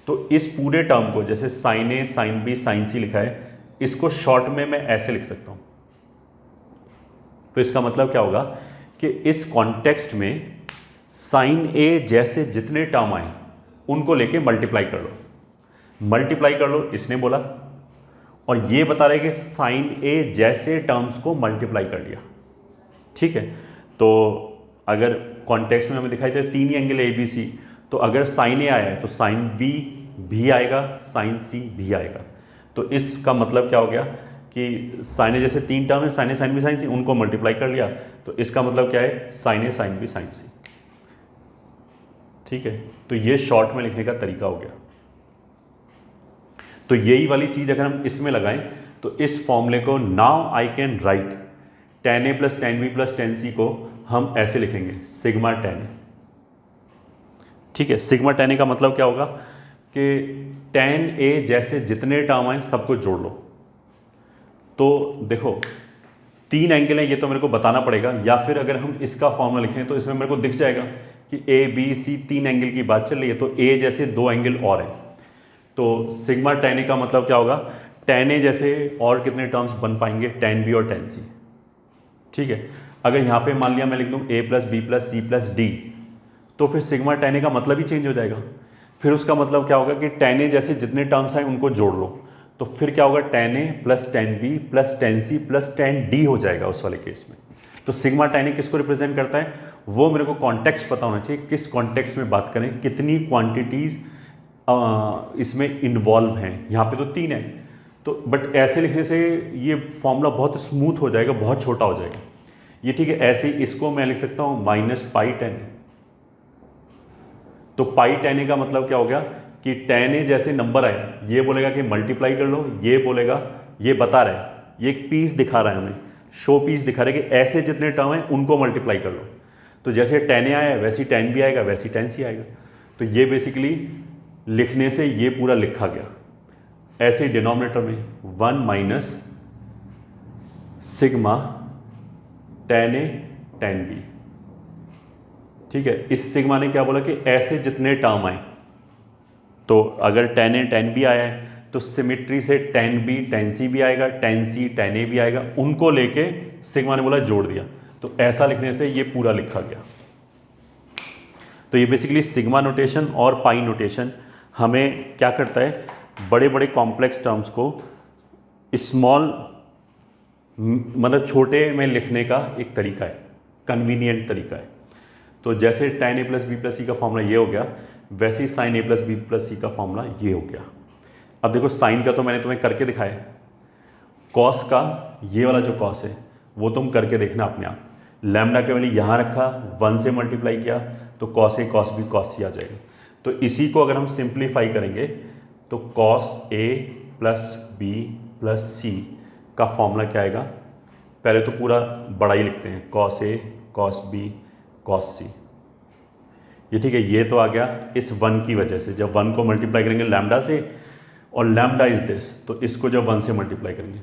तो इस पूरे टर्म को जैसे sign A sine B sine सी लिखा है, इसको शॉर्ट में मैं ऐसे लिख सकता हूँ। तो इसका मतलब क्या होगा कि इस कॉन्टेक्स्ट में साइन ए जैसे जितने टर्म आए उनको लेके मल्टीप्लाई कर लो, मल्टीप्लाई कर लो इसने बोला, और ये बता रहे कि साइन ए जैसे टर्म्स को मल्टीप्लाई कर लिया, ठीक है। तो अगर कॉन्टेक्स्ट में हमें दिखाई दे तीन ही एंगल ए बी सी, तो अगर साइन ए आया है तो साइन बी भी आएगा, साइन सी भी आएगा। तो इसका मतलब क्या हो गया कि साइन ए जैसे तीन टर्म है, sine A sine B sine सी, उनको मल्टीप्लाई कर लिया, तो इसका मतलब क्या है, sine A sine B sine C, ठीक है। तो ये शॉर्ट में लिखने का तरीका हो गया। तो यही वाली चीज़ अगर हम इसमें लगाएं तो इस फॉर्मूले को now I can right tan a plus tan b plus tan c को हम ऐसे लिखेंगे सिग्मा tan a। ठीक है, सिग्मा tan a का मतलब क्या होगा कि tan a जैसे जितने टर्म आए सबको जोड़ लो। तो देखो 3 एंगल हैं, ये तो मेरे को बताना पड़ेगा, या फिर अगर हम इसका फॉर्मूला लिखें तो इसमें मेरे को दिख जाएगा कि ए बी सी 3 एंगल की बात चल रही है, तो ए जैसे 2 एंगल और हैं। तो सिग्मा tan a का मतलब क्या होगा, tan a जैसे और कितने टर्म्स बन पाएंगे, tan b और tan c। ठीक है, अगर यहाँ पे मान लिया मैं लिख दूँ a plus B plus C plus D, तो फिर सिग्मा tan a का मतलब ही चेंज हो जाएगा। फिर उसका मतलब क्या होगा कि tan a जैसे जितने टर्म्स आए उनको जोड़ लो, तो फिर क्या होगा tan a plus tan b plus tan c plus tan d हो जाएगा उस वाले केस में। तो सिग्मा tan a किसको रिप्रेजेंट करता है, वो मेरे को कॉन्टेक्स्ट पता होना चाहिए, किस कॉन्टेक्स्ट में बात करें, कितनी क्वांटिटीज इसमें इन्वॉल्व हैं। यहाँ पे तो 3 है, तो बट ऐसे लिखने से ये फॉर्मूला बहुत स्मूथ हो जाएगा, बहुत छोटा हो जाएगा ये। ठीक है, ऐसे ही इसको मैं लिख सकता हूँ माइनस पाई tan a। तो पाई tan a का मतलब क्या हो गया कि tan a जैसे नंबर आए, ये बोलेगा कि मल्टीप्लाई कर लो, ये बोलेगा, ये बता रहा है, ये एक पीस दिखा रहा है हमें, शो पीस दिखा रहा है कि ऐसे जितने टर्म हैं उनको मल्टीप्लाई कर लो। तो जैसे tan a आया वैसे tan b आएगा, वैसे tan c आएगा। तो ये बेसिकली लिखने से ये पूरा लिखा गया। ऐसे डिनोमिनेटर में 1 minus sigma tan a tan b। ठीक है, इस सिग्मा ने क्या बोला कि ऐसे जितने टर्म आए, तो अगर tan a tan b आया है तो सिमिट्री से tan b tan c भी आएगा, tan c tan a भी आएगा, उनको लेके सिग्मा ने बोला जोड़ दिया। तो ऐसा लिखने से ये पूरा लिखा गया। तो ये बेसिकली सिग्मा नोटेशन और पाई नोटेशन हमें क्या करता है, बड़े बड़े कॉम्प्लेक्स टर्म्स को स्मॉल मतलब छोटे में लिखने का एक तरीका है, कन्वीनियंट तरीका है। तो जैसे tan a plus B plus C का फॉर्मूला ये हो गया, वैसे ही sin a plus B plus C का फॉर्मूला ये हो गया। अब देखो साइन का तो मैंने तुम्हें करके दिखाया, कॉस का ये वाला जो कॉस है वो तुम करके देखना अपने आप। लैम्डा के वैल्यू यहाँ रखा, 1 से मल्टीप्लाई किया, तो cos A cos B cos सी आ जाएगा। तो इसी को अगर हम सिंप्लीफाई करेंगे तो cos A plus B plus C का फॉर्मूला क्या आएगा, पहले तो पूरा बड़ा ही लिखते हैं, cos A cos B cos C. ये ठीक है, ये तो आ गया इस 1 की वजह से, जब 1 को मल्टीप्लाई करेंगे लैम्डा से, और लैम्डा इज दिस, तो इसको जब 1 से मल्टीप्लाई करेंगे।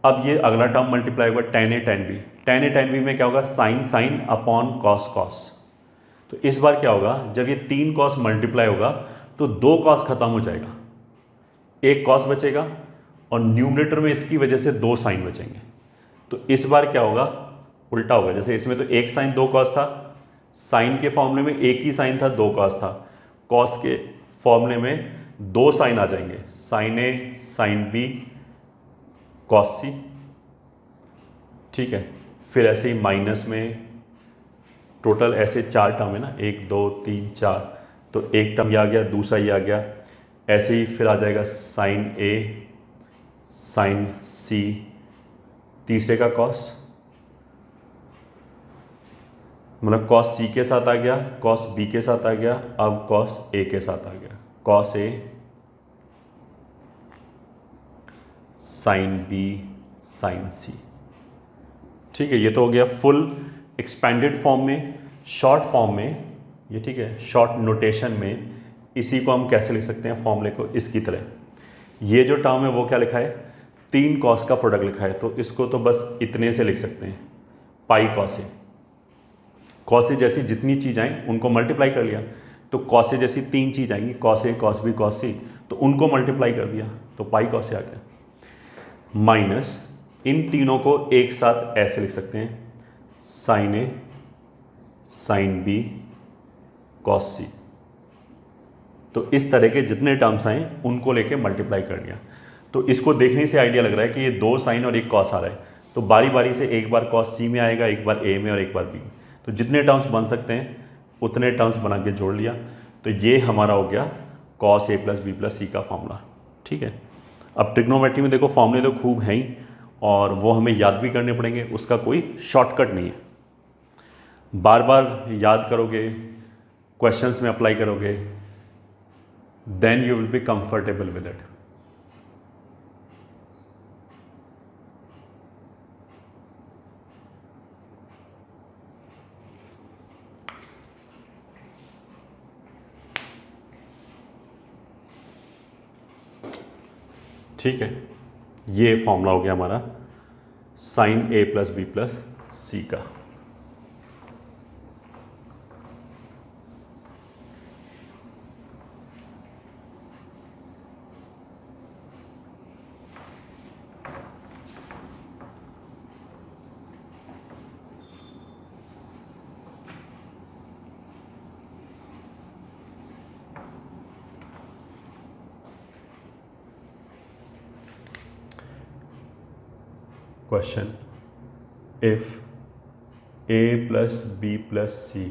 अब ये अगला टर्म मल्टीप्लाई होगा tan a tan b। tan a tan b में क्या होगा, sine sine upon cos cos. तो इस बार क्या होगा, जब ये 3 कॉस मल्टीप्लाई होगा तो 2 कॉस खत्म हो जाएगा, एक कॉस बचेगा, और न्यूमरेटर में इसकी वजह से 2 साइन बचेंगे। तो इस बार क्या होगा, उल्टा होगा। जैसे इसमें तो 1 साइन 2 कॉस था, साइन के फॉर्मूले में एक ही साइन था 2 कॉस था, कॉस के फॉर्मूले में 2 साइन आ जाएंगे, sign A sine B cos C. ठीक है, फिर ऐसे ही माइनस में टोटल ऐसे 4 टर्म है ना, 1 2 3 4, तो एक टर्म ये आ गया, दूसरा ये आ गया, ऐसे ही फिर आ जाएगा साइन ए साइन सी, तीसरे का कॉस, मतलब कॉस सी के साथ आ गया, कॉस बी के साथ आ गया, अब कॉस ए के साथ आ गया, cos A sine B sine C. ठीक है, ये तो हो गया फुल एक्सपेंडेड फॉर्म में। शॉर्ट फॉर्म में ये ठीक है, शॉर्ट नोटेशन में इसी को हम कैसे लिख सकते हैं फॉर्मूले को, इसकी तरह। ये जो टर्म है वो क्या लिखा है, 3 कॉस का प्रोडक्ट लिखा है, तो इसको तो बस इतने से लिख सकते हैं, pi cos A. Cos A जैसी जितनी चीज़ आएँ उनको मल्टीप्लाई कर लिया, तो कॉस ए जैसी 3 चीज़ आएंगी, cos A cos B cos C, तो उनको मल्टीप्लाई कर दिया, तो पाई कॉस ए आ गया। माइनस इन तीनों को एक साथ ऐसे लिख सकते हैं, sign A sine B cos C. तो इस तरह के जितने टर्म्स आए उनको लेके मल्टीप्लाई कर लिया। तो इसको देखने से आइडिया लग रहा है कि ये 2 साइन और 1 कॉस आ रहा है, तो बारी बारी से एक बार कॉस सी में आएगा, एक बार ए में और एक बार बी में। तो जितने टर्म्स बन सकते हैं उतने टर्म्स बना के जोड़ लिया। तो ये हमारा हो गया cos A plus B plus C का फॉर्मूला। ठीक है, अब ट्रिग्नोमेट्री में देखो फॉर्मूले तो खूब हैं ही, और वो हमें याद भी करने पड़ेंगे, उसका कोई शॉर्टकट नहीं है। बार बार याद करोगे, क्वेश्चंस में अप्लाई करोगे, then you will be comfortable with it. ठीक है, ये फॉर्मूला हो गया हमारा sine A plus B plus C का। Question, if a plus B plus C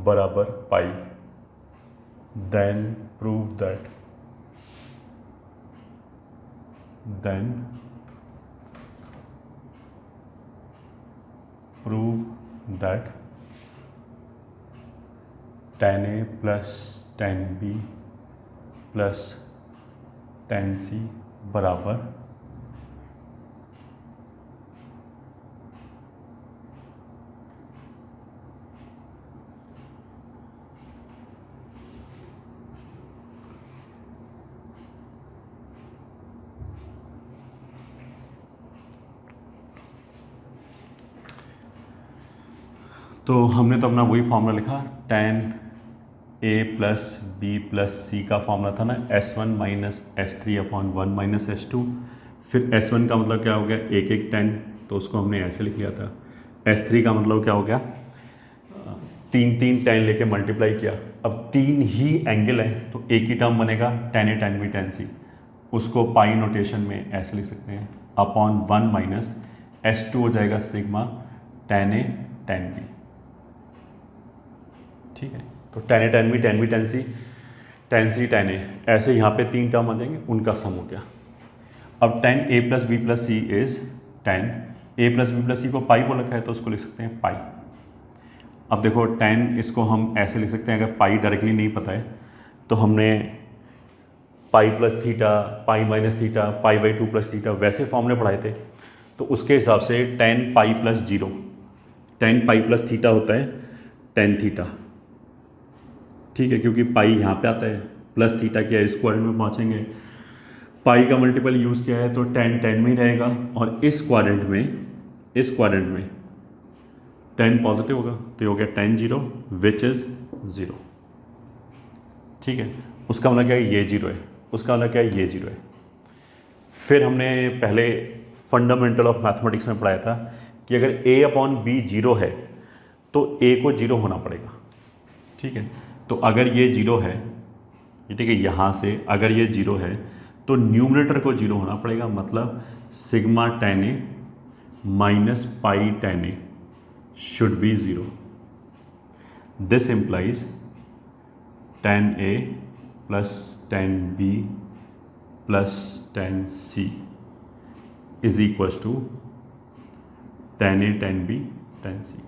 बराबर pi, then prove that tan a plus tan b plus tan c बराबर तो हमने तो अपना वही फॉर्मूला लिखा, tan a plus B plus C का फॉर्मूला था ना S1 minus S3 upon 1 minus S2। फिर S1 का मतलब क्या हो गया, एक एक tan, तो उसको हमने ऐसे लिख लिया था। S3 का मतलब क्या हो गया, तीन तीन tan लेके मल्टीप्लाई किया। अब तीन ही एंगल है तो एक ही टर्म बनेगा tan A tan B tan C, उसको पाई नोटेशन में ऐसे लिख सकते हैं, अपॉन 1 माइनस S2 हो जाएगा sigma tan A tan B। ठीक है, तो tan A tan B tan B tan C tan A, ऐसे यहाँ पे तीन टर्म आ जाएंगे, उनका सम हो गया। अब tan A plus B plus C is tan A plus B plus C को पाई बोल रखा है तो उसको लिख सकते हैं पाई। अब देखो tan इसको हम ऐसे लिख सकते हैं, अगर पाई डायरेक्टली नहीं पता है तो हमने pi plus theta, pi minus theta, pi by 2 plus theta वैसे फॉर्मूले पढ़ाए थे। तो उसके हिसाब से tan pi plus 0, tan pi plus theta होता है tan थीटा। ठीक है, क्योंकि पाई यहाँ पे आता है, प्लस थीटा किया है, स्क्वायर में पहुँचेंगे, पाई का मल्टीपल यूज़ किया है तो tan में ही रहेगा, और इस क्वाड्रेंट में tan पॉजिटिव होगा तो ये हो गया tan 0 विच इज़ 0। ठीक है, उसका मतलब क्या है, ये 0 है, उसका मतलब क्या है, ये 0 है। फिर हमने पहले फंडामेंटल ऑफ मैथमेटिक्स में पढ़ाया था कि अगर a अपॉन बी 0 है तो a को 0 होना पड़ेगा। ठीक है, तो अगर ये 0 है, ठीक है, यहाँ से अगर ये 0 है तो न्यूमरेटर को 0 होना पड़ेगा, मतलब sigma tan A minus pi tan A should be 0। This implies tan A plus tan B plus tan C is equal to tan A tan B tan C।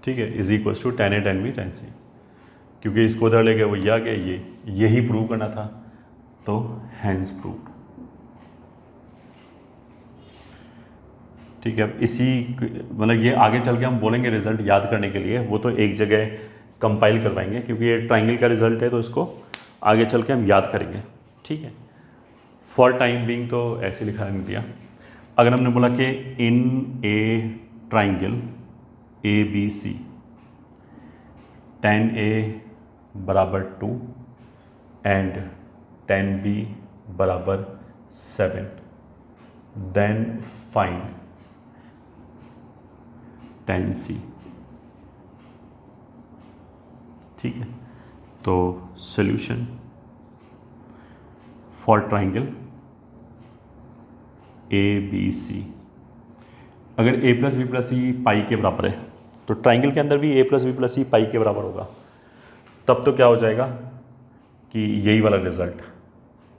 ठीक है, is equal to tan A tan B tan C, क्योंकि इसको उधर ले गए वो ये आ गया, यही प्रूव करना था, तो हैंस प्रूव्ड। ठीक है, अब इसी मतलब ये आगे चल के हम बोलेंगे रिजल्ट याद करने के लिए, वो तो एक जगह कंपाइल करवाएंगे, क्योंकि ये ट्राइंगल का रिजल्ट है तो इसको आगे चल के हम याद करेंगे। ठीक है, फॉर टाइम बीइंग तो ऐसे लिखा नहीं दिया। अगर हमने बोला कि in a triangle ABC tan A बराबर 2 एंड tan B बराबर 7, देन फाइंड tan C। ठीक है, तो सॉल्यूशन फॉर ट्राइंगल ABC, अगर a प्लस बी प्लस सी पाई के बराबर है तो ट्राइंगल के अंदर भी a प्लस बी प्लस सी पाई के बराबर होगा, तब तो क्या हो जाएगा कि यही वाला रिजल्ट,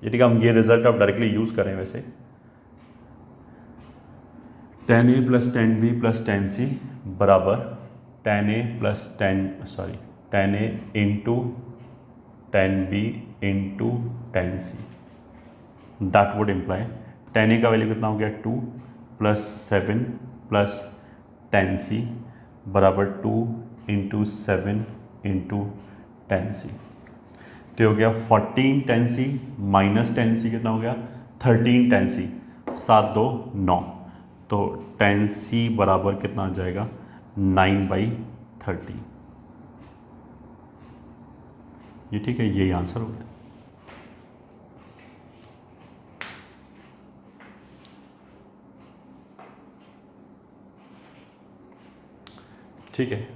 ये ठीक है, हम ये रिजल्ट अब डायरेक्टली यूज़ करें वैसे, tan A plus tan B plus tan C बराबर tan A plus tan A into tan B into tan C। That would imply tan A का वैल्यू कितना हो गया 2 प्लस 7 प्लस tan C बराबर 2 into 7 into 10 सी। तो ये हो गया 14 10 सी माइनस 10 सी कितना हो गया 13 10 सी, 7 2 9, तो 10 सी बराबर कितना आ जाएगा 9/30। ये ठीक है, यही आंसर हो गया। ठीक है।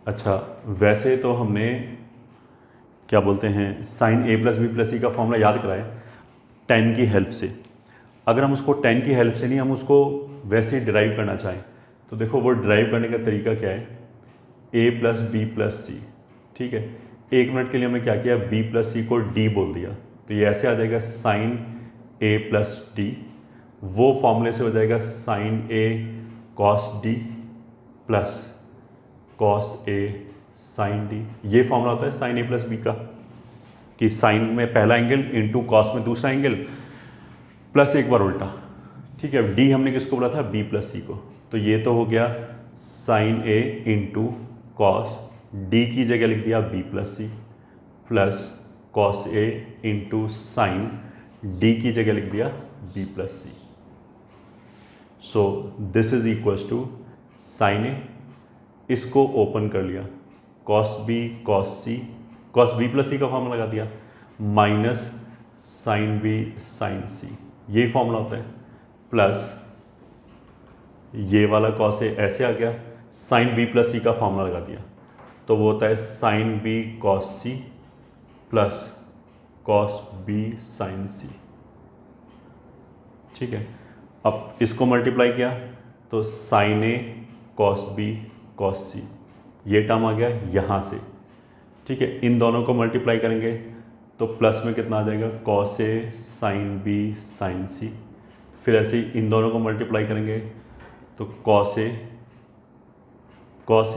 अच्छा, वैसे तो हमने क्या बोलते हैं sign A plus B plus C का फॉर्मूला याद कराया 10 की हेल्प से। अगर हम उसको 10 की हेल्प से नहीं, हम उसको वैसे डिराइव करना चाहें तो देखो वो डिराइव करने का तरीका क्या है, ए प्लस बी प्लस सी। ठीक है, 1 मिनट के लिए हमने क्या किया, बी प्लस सी को डी बोल दिया, तो ये ऐसे आ जाएगा साइन ए प्लस डी। वो फॉर्मूले से हो जाएगा sign A cos D plus cos A sign D. ये फॉर्मूला होता है साइन ए प्लस बी का, कि साइन में पहला एंगल इंटू कॉस में दूसरा एंगल प्लस एक बार उल्टा। ठीक है, डी हमने किसको बोला था, बी प्लस सी को, तो ये तो हो गया sine A into cos, D की जगह लिख दिया B plus C, plus cos A into sine, D की जगह लिख दिया B plus C. So this is equals to sine A, इसको ओपन कर लिया, कॉस बी प्लस सी का फॉर्मूला लगा दिया, माइनस साइन बी साइन सी, यही फॉर्मूला होता है, प्लस ये वाला कॉस ए ऐसे आ गया, साइन बी प्लस सी का फॉर्मूला लगा दिया, तो वो होता है sine B cos C plus cos B sine C. ठीक है, अब इसको मल्टीप्लाई किया तो sine A cos B cos C, ये टर्म आ गया यहाँ से। ठीक है, इन दोनों को मल्टीप्लाई करेंगे तो प्लस में कितना आ जाएगा, cos A sine B sine सी, फिर ऐसे ही इन दोनों को मल्टीप्लाई करेंगे तो cos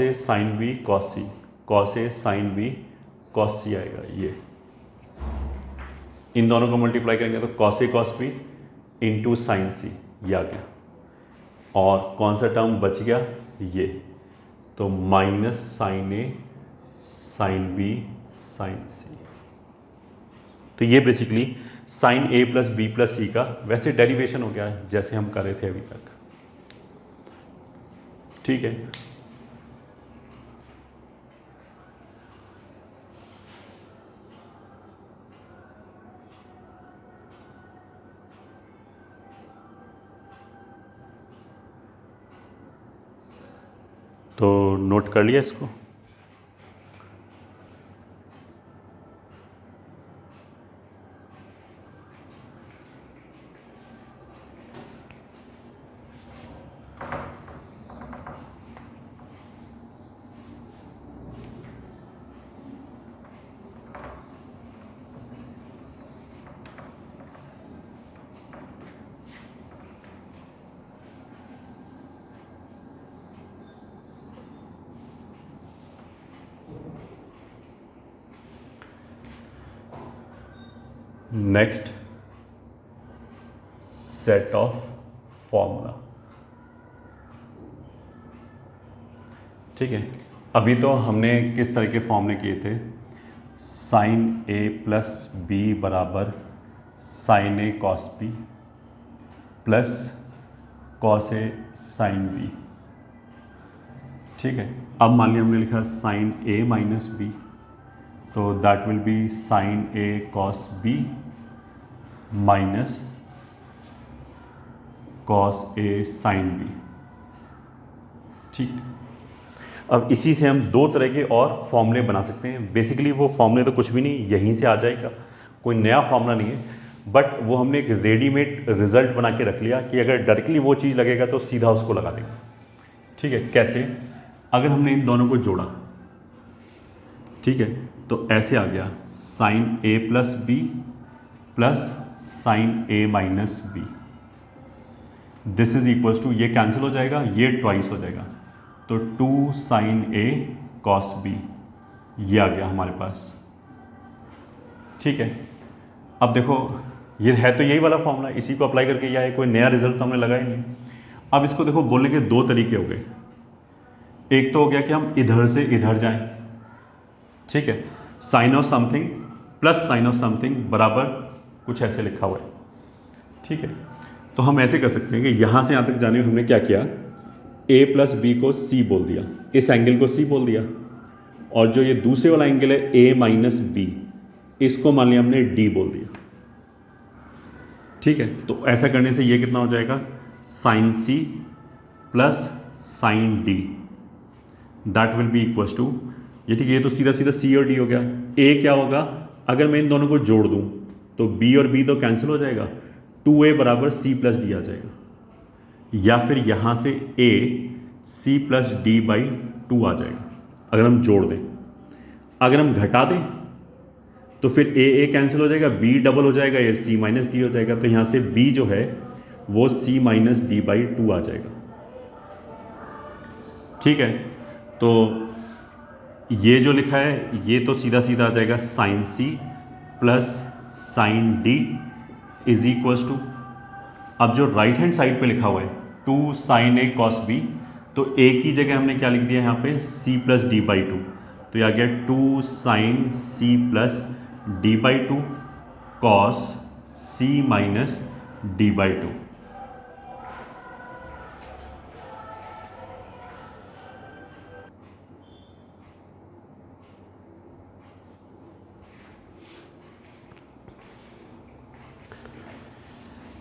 A sine B cos C, cos A sine B cos सी आएगा। ये इन दोनों को मल्टीप्लाई करेंगे तो cos A cos B into sine सी, ये आ गया, और कौन सा टर्म बच गया, ये, तो minus sign A sine B sine सी। तो ये basically sine A plus B plus C का वैसे डेरिवेशन हो गया है जैसे हम कर रहे थे अभी तक। ठीक है, तो नोट कर लिया इसको। Next set of formula. ठीक है, अभी तो हमने किस तरह के फॉर्मूले किए थे, साइन ए प्लस बी बराबर sine A cos B plus cos A sine B. ठीक है, अब मान लिया हमने लिखा साइन ए माइनस बी, तो that will be sine A cos B minus cos A sine B. ठीक, अब इसी से हम दो तरह के और फॉर्मूले बना सकते हैं। बेसिकली वो फॉर्मूले तो कुछ भी नहीं, यहीं से आ जाएगा, कोई नया फॉर्मूला नहीं है, बट वो हमने एक रेडीमेड रिजल्ट बना के रख लिया कि अगर डायरेक्टली वो चीज़ लगेगा तो सीधा उसको लगा देंगे। ठीक है, कैसे, अगर हमने इन दोनों को जोड़ा, ठीक है, तो ऐसे आ गया sine A plus B plus sine A minus B, this is equals to, ये कैंसिल हो जाएगा, ये ट्वाइस हो जाएगा, तो 2 साइन ए कॉस बी, ये आ गया हमारे पास। ठीक है, अब देखो ये है तो यही वाला फॉर्मूला, इसी को अप्लाई करके, या कोई नया रिजल्ट तो हमने लगाया नहीं। अब इसको देखो, बोलने के दो तरीके हो गए, एक तो हो गया कि हम इधर से इधर जाएं, ठीक है, sine of something plus sine of something बराबर कुछ ऐसे लिखा हुआ है, ठीक है। तो हम ऐसे कर सकते हैं कि यहाँ से यहाँ तक जाने में हमने क्या किया, a प्लस बी को c बोल दिया, इस एंगल को c बोल दिया, और जो ये दूसरे वाला एंगल है a माइनस बी, इसको मान लिया हमने d बोल दिया, ठीक है। तो ऐसा करने से ये कितना हो जाएगा, sine c plus sine d, that will be equals to, ये ठीक है, ये तो सीधा सीधा c और d हो गया। a क्या होगा, अगर मैं इन दोनों को जोड़ दूं तो b और b तो कैंसिल हो जाएगा, 2a बराबर c प्लस डी आ जाएगा, या फिर यहाँ से a c plus D by 2 आ जाएगा अगर हम जोड़ दें। अगर हम घटा दें तो फिर a कैंसिल हो जाएगा, b डबल हो जाएगा, ये c माइनस डी हो जाएगा, तो यहाँ से b जो है वो c माइनस डी बाई 2 आ जाएगा, ठीक है। तो ये जो लिखा है ये तो सीधा सीधा आ जाएगा sine c plus sine d is equals to, अब जो राइट हैंड साइड पे लिखा हुआ है 2 साइन a कॉस b, तो a की जगह हमने क्या लिख दिया यहाँ पे c प्लस डी बाई 2, तो ये आ गया 2 sine c plus D by 2 cos c minus D by 2।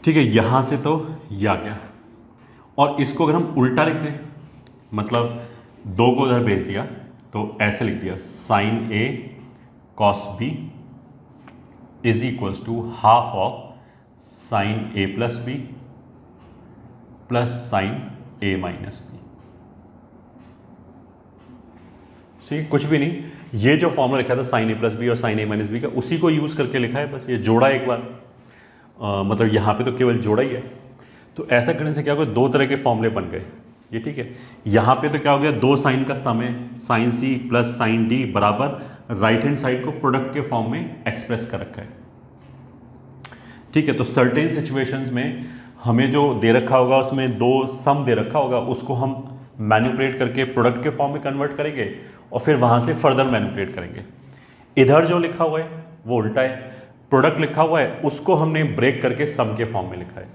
ठीक है, यहाँ से तो ये आ गया, और इसको अगर हम उल्टा लिख दें, मतलब 2 को उधर भेज दिया तो ऐसे लिख दिया sine a cos b is equals to half of sine a plus B plus sine a minus B. ठीक, कुछ भी नहीं, ये जो फॉर्मूला लिखा था साइन a प्लस बी और साइन a माइनस बी का, उसी को यूज़ करके लिखा है, बस ये जोड़ा एक बार, मतलब यहाँ पे तो केवल जोड़ा ही है। तो ऐसा करने से क्या होगा, 2 तरह के फॉर्मूले बन गए ये, ठीक है। यहाँ पे तो क्या हो गया, 2 साइन का सम है, sine C plus sine D बराबर राइट हैंड साइड को प्रोडक्ट के फॉर्म में एक्सप्रेस कर रखा है, ठीक है। तो सर्टेन सिचुएशंस में हमें जो दे रखा होगा उसमें 2 सम दे रखा होगा, उसको हम मैनिपुलेट करके प्रोडक्ट के फॉर्म में कन्वर्ट करेंगे और फिर वहाँ से फर्दर मैनिपुलेट करेंगे। इधर जो लिखा हुआ है वो उल्टा है, प्रोडक्ट लिखा हुआ है उसको हमने ब्रेक करके सम के फॉर्म में लिखा है।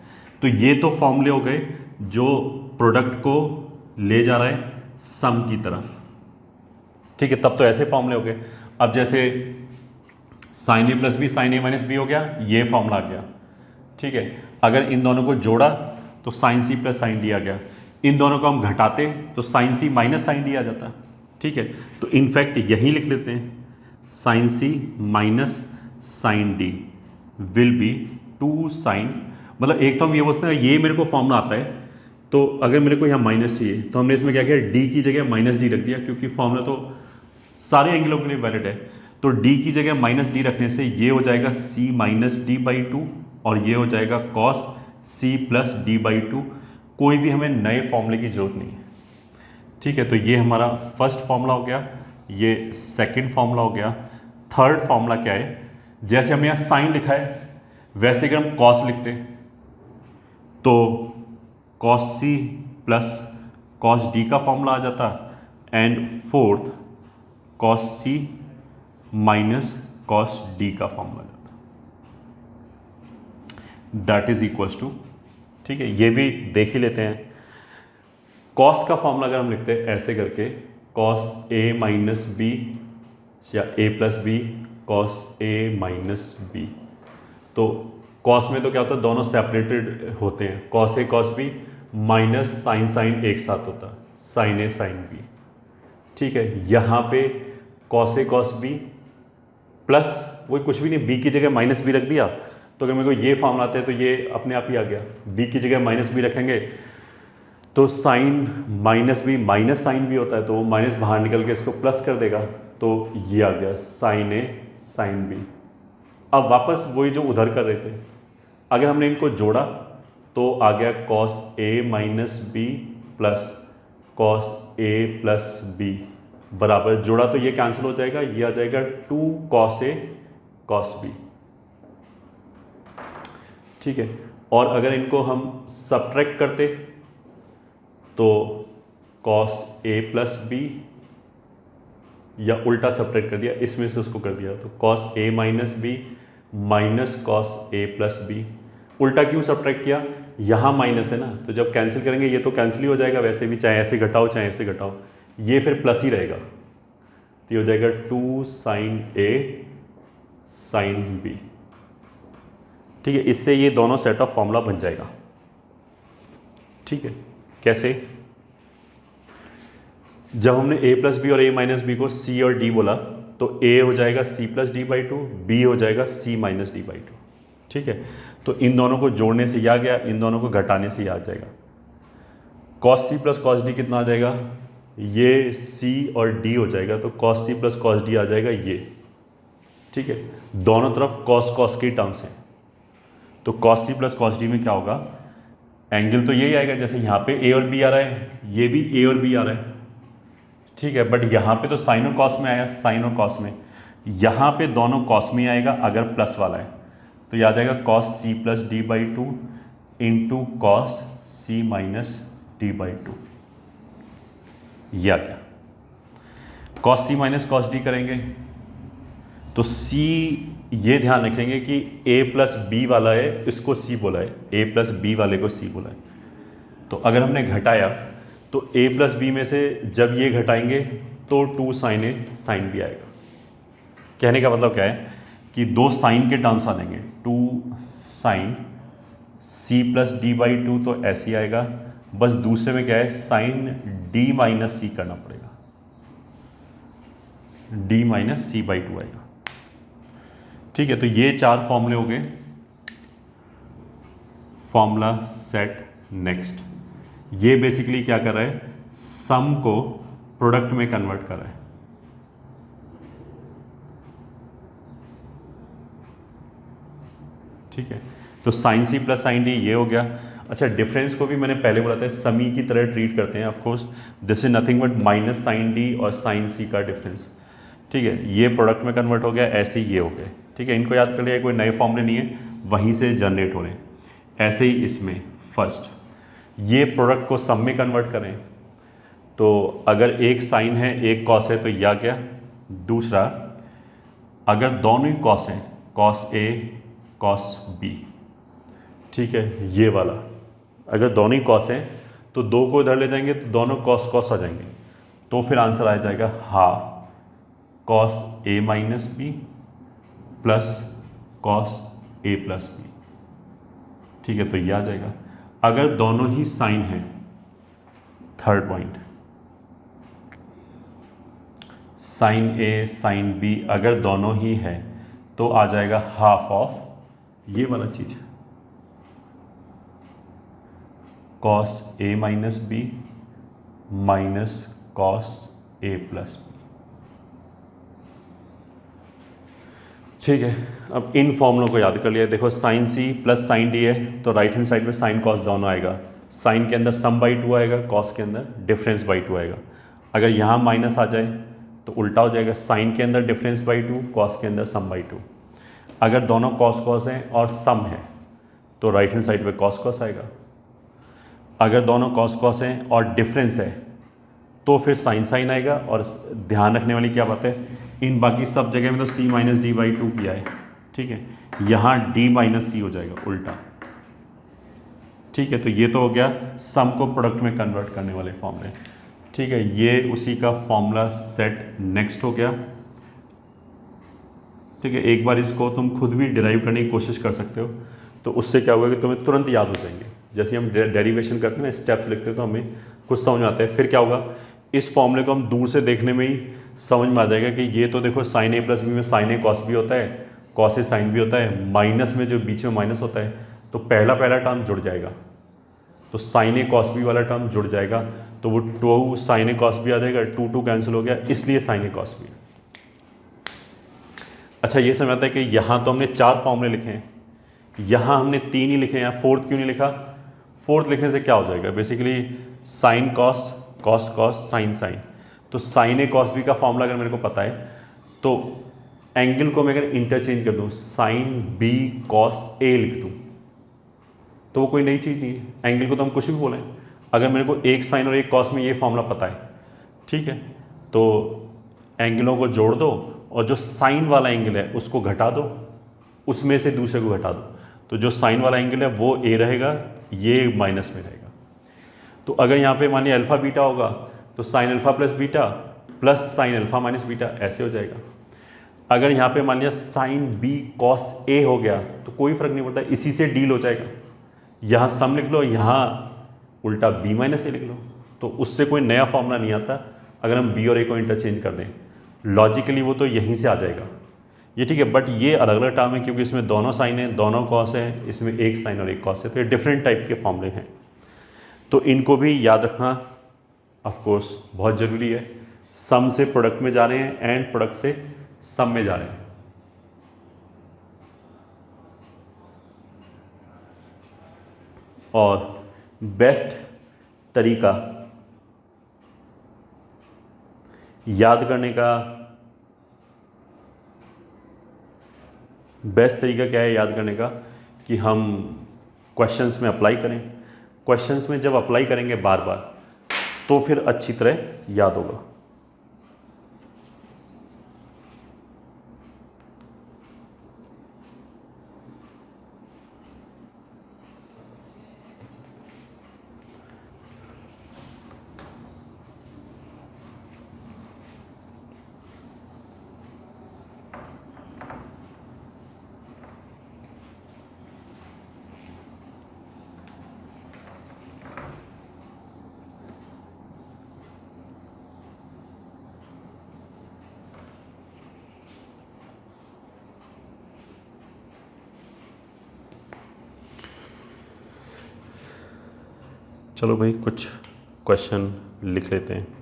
तो ये तो फॉर्मूले हो गए जो प्रोडक्ट को ले जा रहा है सम की तरफ, ठीक है। तब तो ऐसे फॉर्मूले हो गए। अब जैसे sign A plus B sine A minus B हो गया, ये फॉर्मूला आ गया, ठीक है। अगर इन दोनों को जोड़ा तो sine C plus sine D आ गया, इन दोनों को हम घटाते तो sine C minus sine D आ जाता, ठीक है। तो इनफैक्ट यही लिख लेते हैं, sine C minus sine D will be 2 sine, मतलब एक तो हम ये बोलते हैं ये मेरे को फॉर्मूला आता है, तो अगर मेरे को यहाँ माइनस चाहिए तो हमने इसमें क्या किया, डी की जगह माइनस डी रख दिया, क्योंकि फॉर्मूला तो सारे एंगलों के लिए वैलिड है। तो डी की जगह माइनस डी रखने से ये हो जाएगा सी माइनस डी बाई 2 और ये हो जाएगा cos C plus D by 2। कोई भी हमें नए फॉर्मूले की जरूरत नहीं है, ठीक है। तो ये हमारा फर्स्ट फॉर्मूला हो गया, ये सेकंड फॉर्मूला हो गया। थर्ड फॉर्मूला क्या है, जैसे हमने यहाँ साइन लिखा है वैसे अगर हम कॉस लिखते तो cos C plus cos D का फॉर्मूला आ जाता, and fourth cos C minus cos D का फॉर्मूला आ जाता, दैट इज इक्वल्स टू, ठीक है। ये भी देख ही लेते हैं, कॉस का फॉर्मूला अगर हम लिखते हैं ऐसे करके, कॉस ए माइनस बी या A plus B cos A minus B, तो कॉस में तो क्या होता है, दोनों सेपरेटेड होते हैं, cos A cos B minus sine sine एक साथ होता है, साइन ए साइन बी, ठीक है। यहाँ पे cos A cos B plus वही कुछ भी नहीं, बी की जगह माइनस बी रख दिया, तो अगर मेरे को ये फॉर्मूला आता है तो ये अपने आप ही आ गया, बी की जगह माइनस बी रखेंगे तो sine minus B minus sine B होता है, तो वो माइनस बाहर निकल के इसको प्लस कर देगा, तो ये आ गया साइन ए साइन बी। अब वापस वही जो उधर कर रहे थे, अगर हमने इनको जोड़ा तो आ गया cos A minus B plus cos A plus B बराबर, जोड़ा तो ये कैंसिल हो जाएगा, ये आ जाएगा 2 कॉस ए कॉस बी, ठीक है। और अगर इनको हम सब्ट्रैक्ट करते तो कॉस ए प्लस बी, या उल्टा सब्ट्रैक्ट कर दिया, इसमें से उसको कर दिया, तो cos A minus B minus cos A plus B. उल्टा क्यों सब्ट्रैक्ट किया, यहाँ माइनस है ना, तो जब कैंसिल करेंगे ये तो कैंसिल ही हो जाएगा वैसे भी, चाहे ऐसे घटाओ चाहे ऐसे घटाओ, ये फिर प्लस ही रहेगा, तो ये हो जाएगा 2 साइन ए साइन बी। ठीक है, इससे ये दोनों सेट ऑफ फॉर्मूला बन जाएगा। ठीक है, कैसे, जब हमने a प्लस बी और a माइनस बी को c और d बोला, तो a हो जाएगा c plus D by to, b हो जाएगा c minus D by to. ठीक है, तो इन दोनों को जोड़ने से ये आ गया, इन दोनों को घटाने से ये आ जाएगा। cos c plus cos d कितना आ जाएगा, ये c और d हो जाएगा, तो cos c plus cos d आ जाएगा ये। ठीक है, दोनों तरफ cos cos के टर्म्स हैं, तो cos c plus cos d में क्या होगा, एंगल तो यही आएगा, जैसे यहाँ पे a और b आ रहा है, ये भी a और b आ रहा है। ठीक है, बट यहाँ पे तो साइन और कॉस में आया, साइन और कॉस में, यहाँ पे दोनों कॉस में आएगा अगर प्लस वाला है, तो याद आएगा cos C plus D by two into cos C minus D by two. या क्या, cos C minus cos D करेंगे तो सी, ये ध्यान रखेंगे कि ए प्लस बी वाला है, इसको सी बोला है, ए प्लस बी वाले को सी बोला है, तो अगर हमने घटाया तो a प्लस बी में से जब ये घटाएंगे तो 2 साइन ए साइन बी आएगा। कहने का मतलब क्या है कि दो साइन के टर्म्स आ जाएंगे, 2 sine c plus D by two, तो ऐसे ही आएगा, बस दूसरे में क्या है, साइन d माइनस सी करना पड़ेगा, d minus C by two आएगा। ठीक है, तो ये 4 फॉर्मूले हो गए, फॉर्मूला सेट नेक्स्ट। ये बेसिकली क्या कर रहा है, सम को प्रोडक्ट में कन्वर्ट कर रहा है। ठीक है, तो sine C plus sine D ये हो गया। अच्छा, डिफरेंस को भी मैंने पहले बोला था समी की तरह ट्रीट करते हैं, of course this is nothing but minus sine D और साइन सी का डिफरेंस। ठीक है, ये प्रोडक्ट में कन्वर्ट हो गया, ऐसे ही ये हो गए। ठीक है, इनको याद कर लिया, कोई नए फॉर्मूले नहीं है, वहीं से जनरेट हो रहे हैं। ऐसे ही इसमें फर्स्ट ये प्रोडक्ट को सम में कन्वर्ट करें, तो अगर एक साइन है एक कॉस है तो या क्या, दूसरा अगर दोनों ही कॉस हैं, कॉस ए कॉस बी, ठीक है, ये वाला अगर दोनों ही कॉस हैं तो 2 को इधर ले जाएंगे तो दोनों कॉस कॉस आ जाएंगे, तो फिर आंसर आ जाएगा half cos A minus B plus cos A plus B. ठीक है, तो ये आ जाएगा। अगर दोनों ही साइन हैं, third point, sign A sine B अगर दोनों ही है तो आ जाएगा हाफ ऑफ ये वाला चीज, cos A minus B minus cos A plus B. ठीक है, अब इन फॉर्मूलों को याद कर लिया। देखो sine C plus sine D है, तो राइट हैंड साइड में साइन कॉस दोनों आएगा, साइन के अंदर सम बाई 2 आएगा, कॉस के अंदर डिफरेंस बाई 2 आएगा। अगर यहाँ माइनस आ जाए तो उल्टा हो जाएगा, साइन के अंदर डिफरेंस बाई 2, कॉस के अंदर सम बाई 2। अगर दोनों कॉस कॉस हैं और सम है तो राइट हैंड साइड पे कॉस कॉस आएगा। अगर दोनों कॉस कॉस हैं और डिफरेंस है तो फिर साइन साइन आएगा। और ध्यान रखने वाली क्या बात है, इन बाकी सब जगह में तो c minus D by to किया है। ठीक है, यहाँ d माइनस सी हो जाएगा उल्टा। ठीक है, तो ये तो हो गया सम को प्रोडक्ट में कन्वर्ट करने वाले फॉर्मूले। ठीक है, ये उसी का फॉर्मूला सेट नेक्स्ट हो गया। ठीक है, एक बार इसको तुम खुद भी डिराइव करने की कोशिश कर सकते हो, तो उससे क्या होगा कि तुम्हें तुरंत याद हो जाएंगे। जैसे हम डेरिवेशन करते हैं ना, स्टेप्स लिखते हैं तो हमें कुछ समझ में आता है। फिर क्या होगा, इस फॉर्मूले को हम दूर से देखने में ही समझ में आ जाएगा कि ये तो देखो साइन ए प्लस बी में साइन ए कॉस बी होता है, कॉस ए साइन बी होता है, माइनस में जो बीच में माइनस होता है तो पहला टर्म जुड़ जाएगा, तो साइन ए कॉस बी वाला टर्म जुड़ जाएगा, तो वो 2 साइन ए कॉस बी आ जाएगा, 2 कैंसिल हो गया, इसलिए साइन ए कॉस बी। अच्छा, ये समझ आता है कि यहाँ तो हमने 4 फॉर्मूले लिखे हैं, यहाँ हमने 3 ही लिखे हैं, यहाँ 4th क्यों नहीं लिखा। 4th लिखने से क्या हो जाएगा, basically sine cos cos cos sine sine, तो साइन ए कॉस बी का फॉर्मूला अगर मेरे को पता है तो एंगल को मैं अगर इंटरचेंज कर दूँ, साइन बी कॉस ए लिख दूँ तो वो कोई नई चीज़ नहीं है। एंगल को तो हम कुछ भी बोलें, अगर मेरे को एक साइन और एक कॉस में ये फॉर्मूला पता है, ठीक है, तो एंगलों को जोड़ दो और जो साइन वाला एंगल है उसको घटा दो, उसमें से दूसरे को घटा दो, तो जो साइन वाला एंगल है वो ए रहेगा, ये माइनस में रहेगा। तो अगर यहाँ पे मान लिया अल्फा बीटा होगा तो sine alpha plus beta plus sine alpha minus beta ऐसे हो जाएगा। अगर यहाँ पे मान लिया साइन बी कॉस ए हो गया तो कोई फर्क नहीं पड़ता, इसी से डील हो जाएगा। यहाँ सम लिख लो, यहाँ उल्टा बी माइनस ए लिख लो, तो उससे कोई नया फॉर्मूला नहीं आता अगर हम बी और ए को इंटरचेंज कर दें। लॉजिकली वो तो यहीं से आ जाएगा ये, ठीक है। बट ये अलग अलग टर्म है क्योंकि इसमें दोनों साइन है, दोनों कॉस है, इसमें एक साइन और एक कॉस है, तो ये डिफरेंट टाइप के फॉर्मूले हैं। तो इनको भी याद रखना ऑफ कोर्स बहुत ज़रूरी है। सम से प्रोडक्ट में जा रहे हैं एंड प्रोडक्ट से सम में जा रहे हैं। और बेस्ट तरीका याद करने का, बेस्ट तरीका क्या है याद करने का, कि हम क्वेश्चंस में अप्लाई करें। क्वेश्चंस में जब अप्लाई करेंगे बार बार तो फिर अच्छी तरह याद होगा। चलो भाई कुछ क्वेश्चन लिख लेते हैं।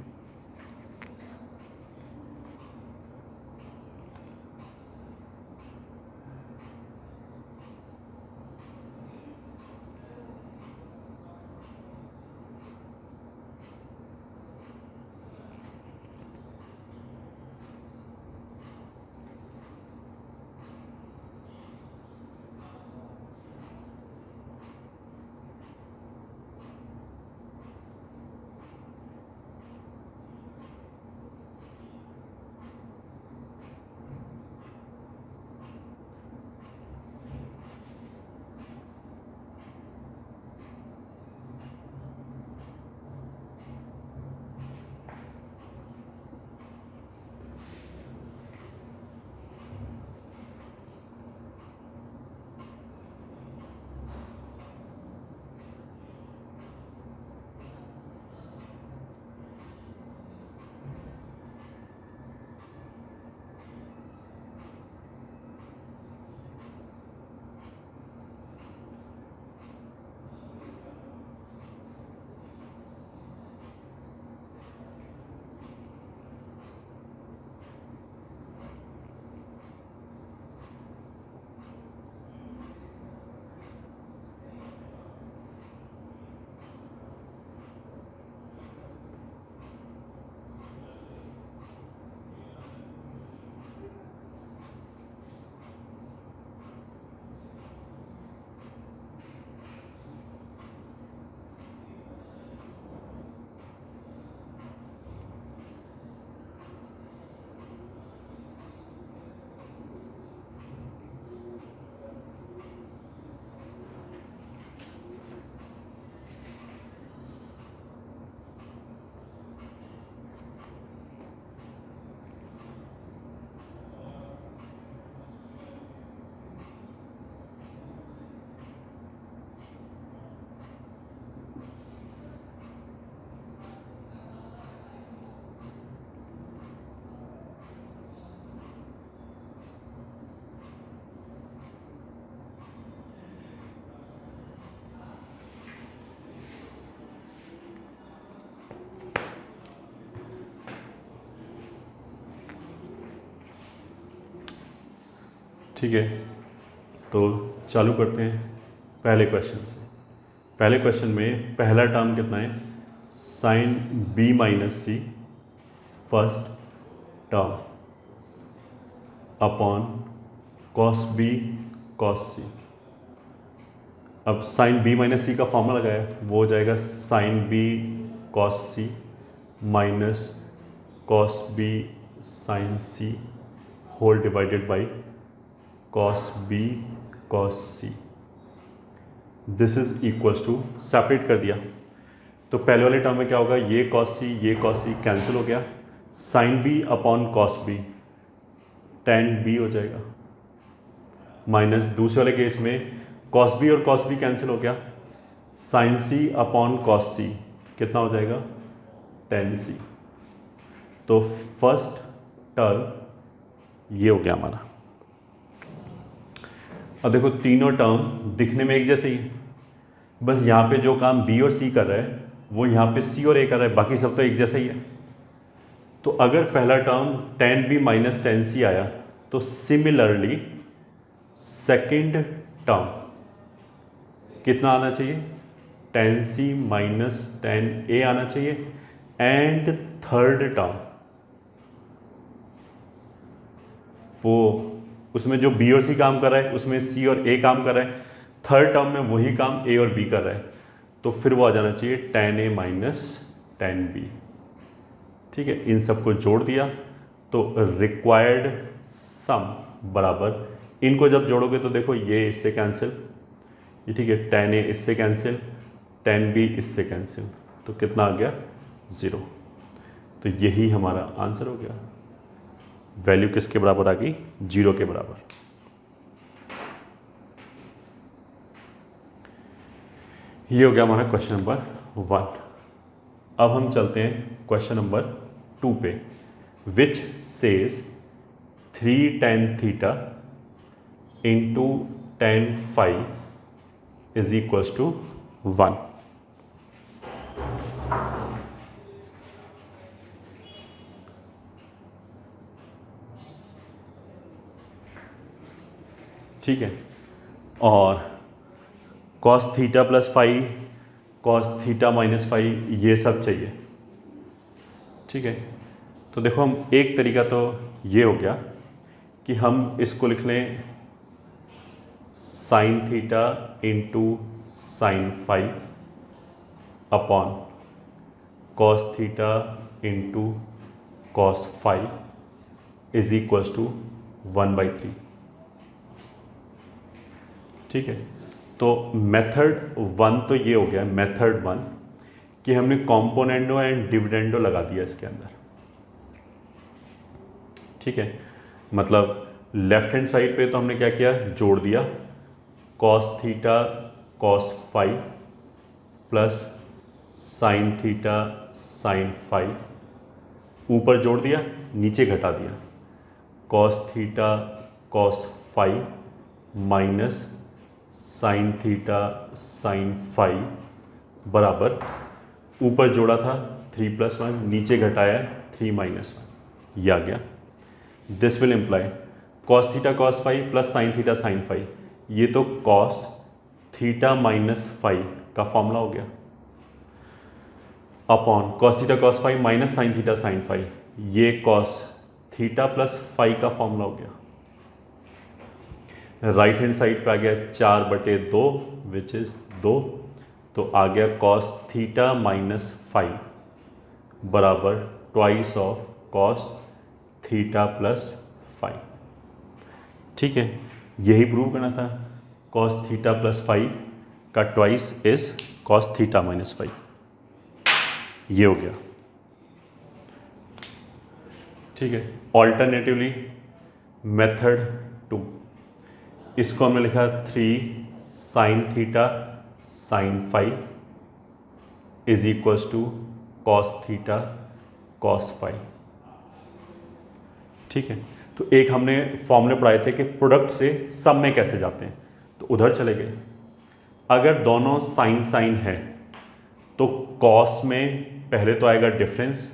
ठीक है, तो चालू करते हैं पहले क्वेश्चन से। पहले क्वेश्चन में पहला टर्म कितना है, sine B minus C first term upon cos B cos C. अब साइन बी माइनस सी का फॉर्मूला लगाया, वो हो जाएगा sine B cos C minus cos B sine C whole divided by cos B cos C. This is equals to, separate कर दिया तो पहले वाले टर्म में क्या होगा, ये कॉस सी कैंसिल हो गया, sine B upon cos B tan B हो जाएगा, माइनस दूसरे वाले केस में कॉस बी और कॉस बी कैंसिल हो गया, sine C upon cos C कितना हो जाएगा, टेन सी। तो फर्स्ट टर्म ये हो गया हमारा। अब देखो तीनों टर्म दिखने में एक जैसे ही, बस यहाँ पे जो काम बी और सी कर रहा है वो यहाँ पे सी और ए कर रहा है, बाकी सब तो एक जैसा ही है। तो अगर पहला term tan B minus tan C आया तो सिमिलरली सेकेंड टर्म कितना आना चाहिए, tan C minus tan A आना चाहिए, एंड थर्ड टर्म वो उसमें जो बी और सी काम कर रहा है उसमें सी और ए काम कर रहा है, थर्ड टर्म में वही काम ए और बी कर रहा है, तो फिर वो आ जाना चाहिए टेन ए माइनस टेन बी। ठीक है, इन सबको जोड़ दिया तो रिक्वायर्ड सम बराबर, इनको जब जोड़ोगे तो देखो ये इससे कैंसिल, ये ठीक है, टेन ए इससे कैंसिल, टेन बी इससे कैंसिल, तो कितना आ गया, ज़ीरो। तो यही हमारा आंसर हो गया, वैल्यू किसके बराबर आ गई, जीरो के बराबर। ये हो गया हमारा क्वेश्चन नंबर 1। अब हम चलते हैं क्वेश्चन नंबर 2 पे, which says 3 tan theta into tan phi is equals to 1। ठीक है, और cos theta plus phi, cos theta minus phi, ये सब चाहिए। ठीक है, तो देखो हम एक तरीका तो ये हो गया कि हम इसको लिख लें sine theta into sine phi upon cos theta into cos phi is equals to 1/3। ठीक है, तो मेथड 1 तो ये हो गया, मेथड 1 कि हमने कॉम्पोनेंडो एंड डिविडेंडो लगा दिया इसके अंदर। ठीक है, मतलब लेफ्ट हैंड साइड पे तो हमने क्या किया, जोड़ दिया cos theta cos phi plus sine theta sine phi, ऊपर जोड़ दिया नीचे घटा दिया cos theta cos phi minus sine theta sine phi बराबर, ऊपर जोड़ा था 3 + 1, नीचे घटाया 3 - 1, ये आ गया। This will imply cos theta cos phi plus sine theta sine phi, ये तो कॉस थीटा माइनस फाई का फॉर्मूला हो गया, upon cos theta cos phi minus sine theta sine phi, ये कॉस थीटा प्लस फाई का formula हो गया। Right hand side पे आ गया 4/2 विच इज 2, तो आ गया कॉस थीटा माइनस फाई बराबर twice of cos theta plus phi. ठीक है, यही प्रूव करना था, कॉस थीटा प्लस फाई का twice is cos theta minus phi, ये हो गया। ठीक है, ऑल्टरनेटिवली मेथड 2, इसको हमने लिखा 3 sine theta sine phi is equals to cos theta cos phi. ठीक है, तो एक हमने फॉर्मूले पढ़ाए थे कि प्रोडक्ट से सम में कैसे जाते हैं, तो उधर चले गए। अगर दोनों साइन साइन है तो कॉस में पहले तो आएगा difference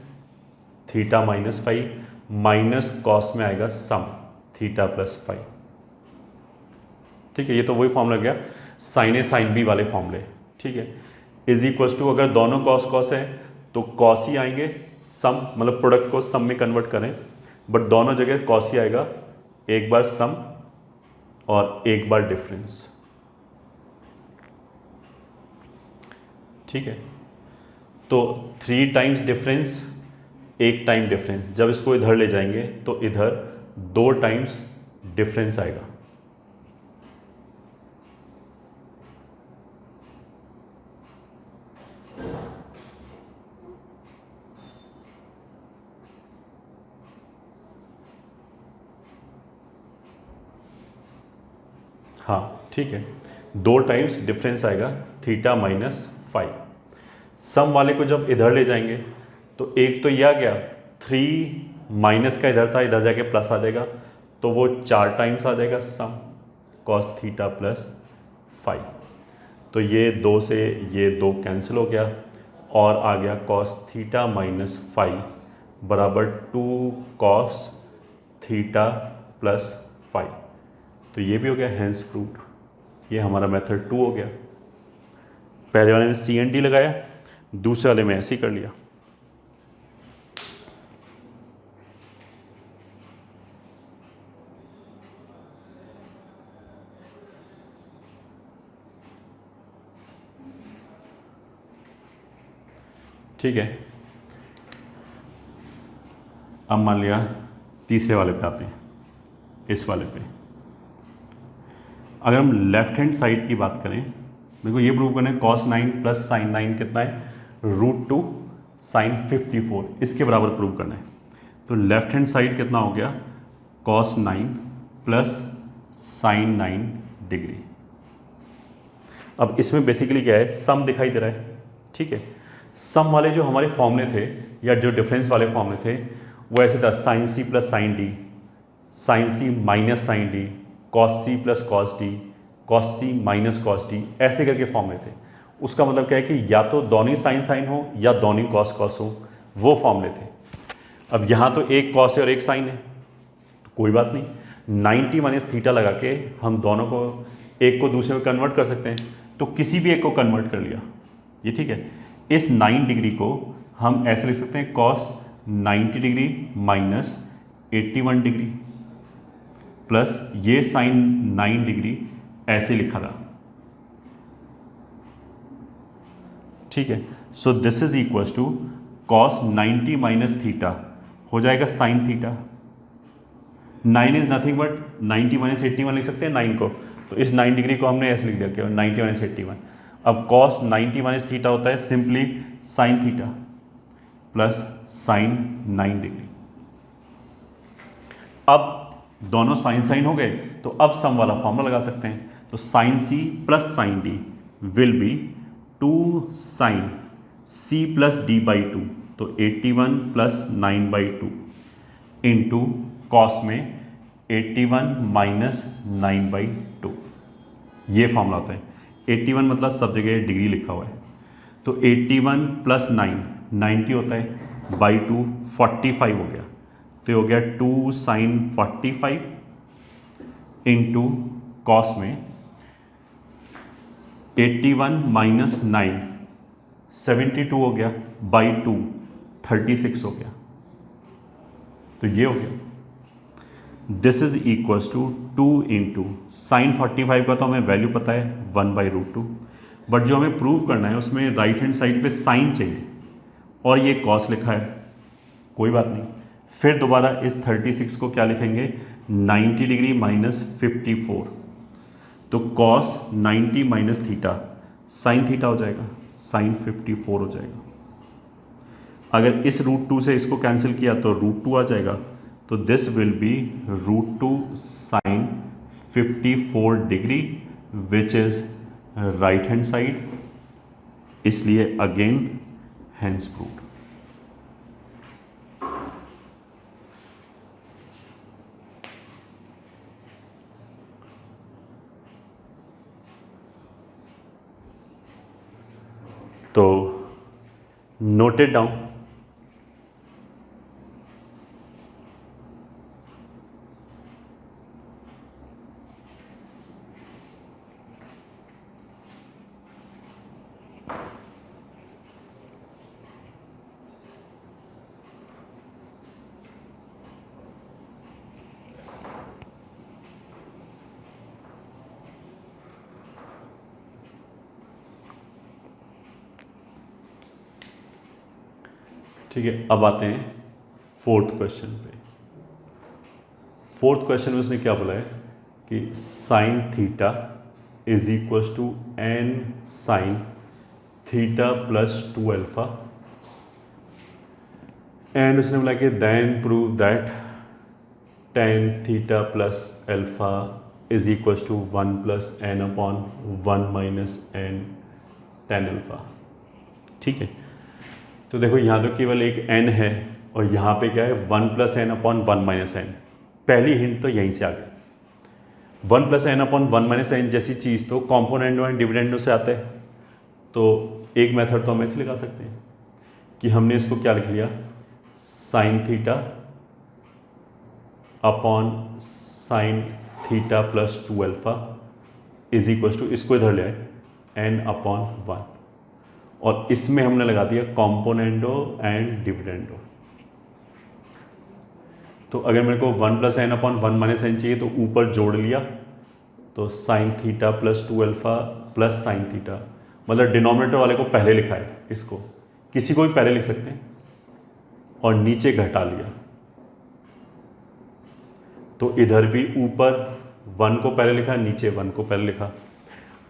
theta minus phi, minus cos में आएगा सम थीटा प्लस फाई। ठीक है, ये तो वही फॉर्मूला गया साइन ए साइन बी वाले फॉर्मूले। ठीक है, इज इक्वल्स टू, अगर दोनों कॉस कॉस है तो कॉस ही आएंगे, सम मतलब प्रोडक्ट को सम में कन्वर्ट करें, बट दोनों जगह कॉस ही आएगा, एक बार सम और एक बार डिफरेंस। ठीक है, तो 3 टाइम्स डिफरेंस, 1 टाइम डिफरेंस, जब इसको इधर ले जाएंगे तो इधर 2 टाइम्स डिफरेंस आएगा। हाँ ठीक है, 2 टाइम्स डिफरेंस आएगा थीटा माइनस 5। सम वाले को जब इधर ले जाएंगे तो एक तो यह आ गया, 3 माइनस का इधर था, इधर जाके प्लस आ जाएगा, तो वो 4 टाइम्स आ जाएगा सम कॉस थीटा प्लस 5। तो ये 2 से ये 2 कैंसिल हो गया और आ गया कॉस थीटा माइनस 5 बराबर 2 कॉस थीटा प्लस 5। तो ये भी हो गया हैंस प्रूव्ड। ये हमारा मेथड 2 हो गया। पहले वाले में सी एंड डी लगाया, दूसरे वाले में ऐसे ही कर लिया। ठीक है, अब मान लिया तीसरे वाले पे आते हैं, इस वाले पे। अगर हम लेफ्ट हैंड साइड की बात करें, मेरे को ये प्रूव करना है कॉस 9 प्लस साइन 9 कितना है, √2 साइन 54, इसके बराबर प्रूव करना है। तो लेफ्ट हैंड साइड कितना हो गया, कॉस 9 प्लस साइन 9 डिग्री। अब इसमें बेसिकली क्या है, सम दिखाई दे रहा है। ठीक है, सम वाले जो हमारे फॉर्मूले थे या जो डिफरेंस वाले फॉर्मूले थे वो ऐसे था, sine C plus sine D, sine C minus sine D, cos C plus cos D, cos C minus cos D, ऐसे करके फॉर्मूले थे। उसका मतलब क्या है कि या तो दोनों साइन साइन हो या दोनों कॉस कॉस हो, वो फॉर्मूले थे। अब यहाँ तो एक कॉस है और एक साइन है, तो कोई बात नहीं, 90 माइनस थीटा लगा के हम दोनों को, एक को दूसरे में कन्वर्ट कर सकते हैं। तो किसी भी एक को कन्वर्ट कर लिया, ये ठीक है। इस 9 डिग्री को हम ऐसे लिख सकते हैं, cos 90 degree minus 81 degree plus ये साइन 9 डिग्री, ऐसे लिखा था। ठीक है, so this is equals to cos 90 minus theta हो जाएगा sine theta. 9 is nothing but 90 minus 81 लिख सकते हैं 9 को, तो इस 9 डिग्री को हमने ऐसे लिख दिया कि 90 माइनस 81। अब कॉस 90 माइनस थीटा होता है simply sign theta plus sign 9 degree. अब दोनों साइन साइन हो गए, तो अब सम वाला फॉर्मूला लगा सकते हैं। तो sine C plus sine D will be 2 sine C plus D by 2, तो 81 प्लस 9/2 इंटू कॉस में 81 माइनस 9/2। ये फॉर्मूला होता है। 81 मतलब सब जगह डिग्री लिखा हुआ है, तो 81 प्लस 9 90 होता है, बाई 2 45 हो गया, तो हो गया 2 साइन 45 इंटू कॉस में 81 माइनस 9 72 हो गया, बाई 2 36 हो गया, तो ये हो गया। This is equals to 2 into sine 45 का तो हमें वैल्यू पता है 1/√2, बट जो हमें प्रूव करना है उसमें राइट हैंड साइड पे साइन चाहिए और ये कॉस लिखा है, कोई बात नहीं। फिर दोबारा इस 36 को क्या लिखेंगे, 90 डिग्री माइनस 54, तो cos 90 minus theta sine theta हो जाएगा, साइन 54 हो जाएगा। अगर इस √2 से इसको कैंसिल किया तो √2 आ जाएगा, तो this will be √2 sine 54 degree which is right hand side, इसलिए अगेन हैंस प्रूव्ड। तो नोट इट डाउन। ठीक है, अब आते हैं फोर्थ क्वेश्चन पे। फोर्थ क्वेश्चन में उसने क्या बोला है कि sine theta is equal to n sine theta plus 2 alpha, and उसने बोला कि then prove that tan theta plus alpha is equal to 1 plus n upon 1 minus n tan alpha. ठीक है, तो देखो यहाँ तो केवल एक n है और यहाँ पे क्या है 1 plus n upon 1 minus n. पहली हिंट तो यहीं से आ गई। 1 plus n upon 1 minus n जैसी चीज़ तो कॉम्पोनेंडो एंड डिविडेंडो से आते हैं। तो एक मेथड तो हम ऐसे लगा सकते हैं कि हमने इसको क्या लिख लिया, sine theta upon sine theta plus 2 alpha is equal to, इसको इधर ले आए, एन अपॉन 1, और इसमें हमने लगा दिया कॉम्पोनेंडो एंड डिविडेंडो। तो अगर मेरे को 1 plus n upon 1 minus n चाहिए तो ऊपर जोड़ लिया, तो sine theta plus 2 alpha plus sine theta, मतलब डिनोमिनेटर वाले को पहले लिखा है, इसको किसी को भी पहले लिख सकते हैं, और नीचे घटा लिया। तो इधर भी ऊपर 1 को पहले लिखा, नीचे 1 को पहले लिखा,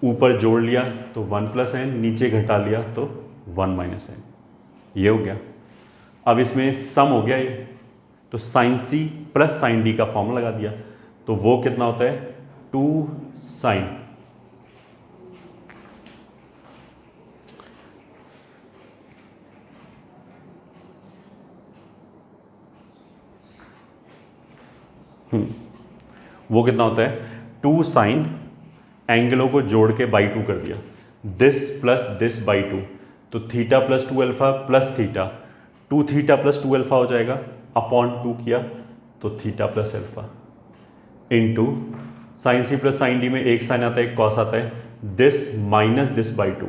ऊपर जोड़ लिया तो 1 प्लस एन, नीचे घटा लिया तो 1 माइनस एन, ये हो गया। अब इसमें सम हो गया ये, तो sine C plus sine D का फॉर्मूला लगा दिया, तो वो कितना होता है 2 साइन वो कितना होता है 2 साइन, एंगलों को जोड़ के बाई 2 कर दिया, दिस प्लस दिस बाई 2, तो theta plus 2 alpha plus theta, 2 theta plus 2 alpha हो जाएगा, अपॉन 2 किया तो theta plus alpha, into sine C plus sine D में एक साइन आता है एक कॉस आता है, दिस माइनस दिस बाई 2,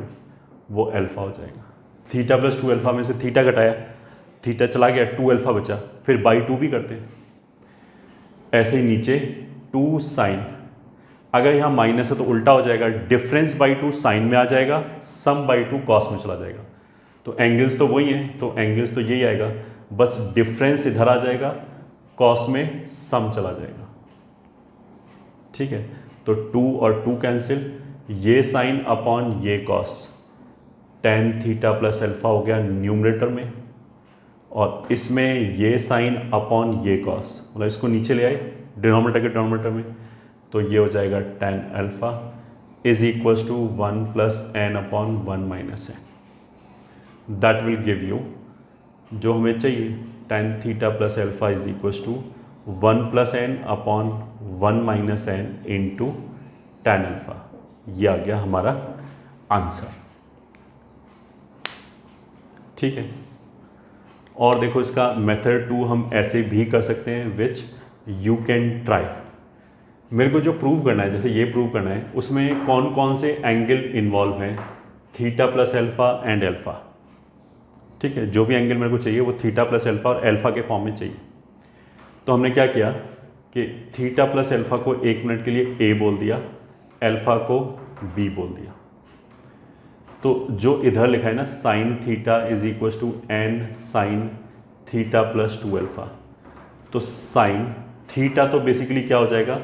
वो अल्फा हो जाएगा। थीटा प्लस 2 अल्फा में से थीटा घटाया, थीटा चला गया, 2 अल्फा बचा, फिर बाई 2 भी करते हैं। ऐसे ही नीचे 2 साइन, अगर यहाँ माइनस है तो उल्टा हो जाएगा, डिफरेंस बाई 2 साइन में आ जाएगा, सम बाई 2 कॉस में चला जाएगा। तो एंगल्स तो वही हैं, तो एंगल्स तो यही आएगा, बस डिफरेंस इधर आ जाएगा, कॉस में सम चला जाएगा। ठीक है, तो 2 और 2 कैंसिल, ये साइन अपॉन ये cos, ten theta plus alpha हो गया न्यूमरेटर में, और इसमें ये साइन अपॉन ये कॉस, मतलब इसको नीचे ले आए डिनोमिनेटर के डिनोमिनेटर में, तो ये हो जाएगा tan alpha is equals to 1 plus n upon 1 minus n. That will give you जो हमें चाहिए, tan theta plus alpha is equals to 1 plus n upon 1 minus n into tan alpha. ये आ गया हमारा आंसर। ठीक है, और देखो इसका मेथड 2 हम ऐसे भी कर सकते हैं, विच यू कैन ट्राई। मेरे को जो प्रूव करना है, जैसे ये प्रूव करना है, उसमें कौन कौन से एंगल इन्वॉल्व हैं, theta plus alpha and alpha. ठीक है, जो भी एंगल मेरे को चाहिए वो थीटा प्लस अल्फा और अल्फा के फॉर्म में चाहिए। तो हमने क्या किया कि थीटा प्लस अल्फा को 1 मिनट के लिए ए बोल दिया, अल्फा को बी बोल दिया। तो जो इधर लिखा है ना sine theta is equal to n sine theta plus 2 alpha, तो साइन थीटा तो बेसिकली क्या हो जाएगा,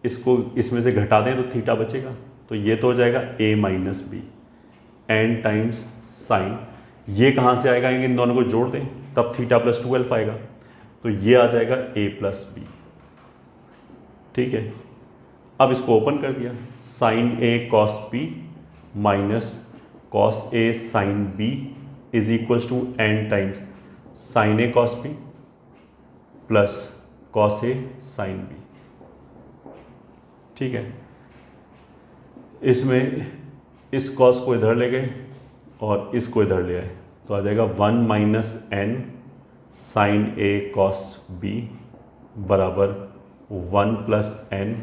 इसको इसमें से घटा दें तो थीटा बचेगा, तो ये तो हो जाएगा a minus b n times sine, ये कहाँ से आएगा, इन दोनों को जोड़ दें तब थीटा प्लस 2 अल्फा आएगा, तो ये आ जाएगा a प्लस बी। ठीक है, अब इसको ओपन कर दिया, sine a cos b minus cos a sine b is equal to n times sine a cos b plus cos a sine b। ठीक है, इसमें इस कॉस को इधर ले गए और इसको इधर ले आए, तो आ जाएगा 1 minus n sine a cos b बराबर 1 plus n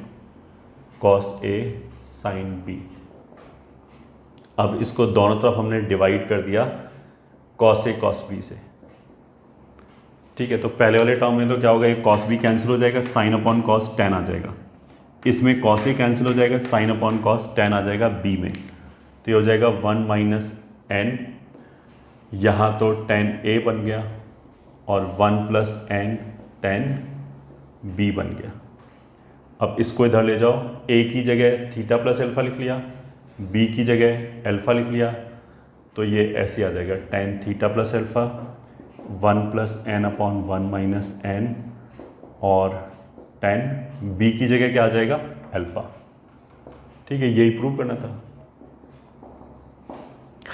cos a sine b। अब इसको दोनों तरफ हमने डिवाइड कर दिया कॉस a कॉस b से। ठीक है, तो पहले वाले टर्म में तो क्या होगा, ये कॉस b कैंसिल हो जाएगा, साइन अपॉन कॉस टेन आ जाएगा, इसमें कॉस a कैंसिल हो जाएगा, साइन अपॉन कॉस टेन आ जाएगा b में, तो ये हो जाएगा 1 माइनस एन, यहाँ तो tan A बन गया और 1 प्लस n tan B बन गया। अब इसको इधर ले जाओ, A की जगह थीटा प्लस अल्फ़ा लिख लिया, B की जगह अल्फ़ा लिख लिया, तो ये ऐसे आ जाएगा tan theta plus alpha 1 plus n upon 1 minus n, और tan B की जगह क्या आ जाएगा, अल्फ़ा। ठीक है, यही प्रूव करना था,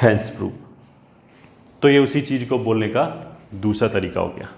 हैंस प्रूव। तो ये उसी चीज़ को बोलने का दूसरा तरीका हो गया।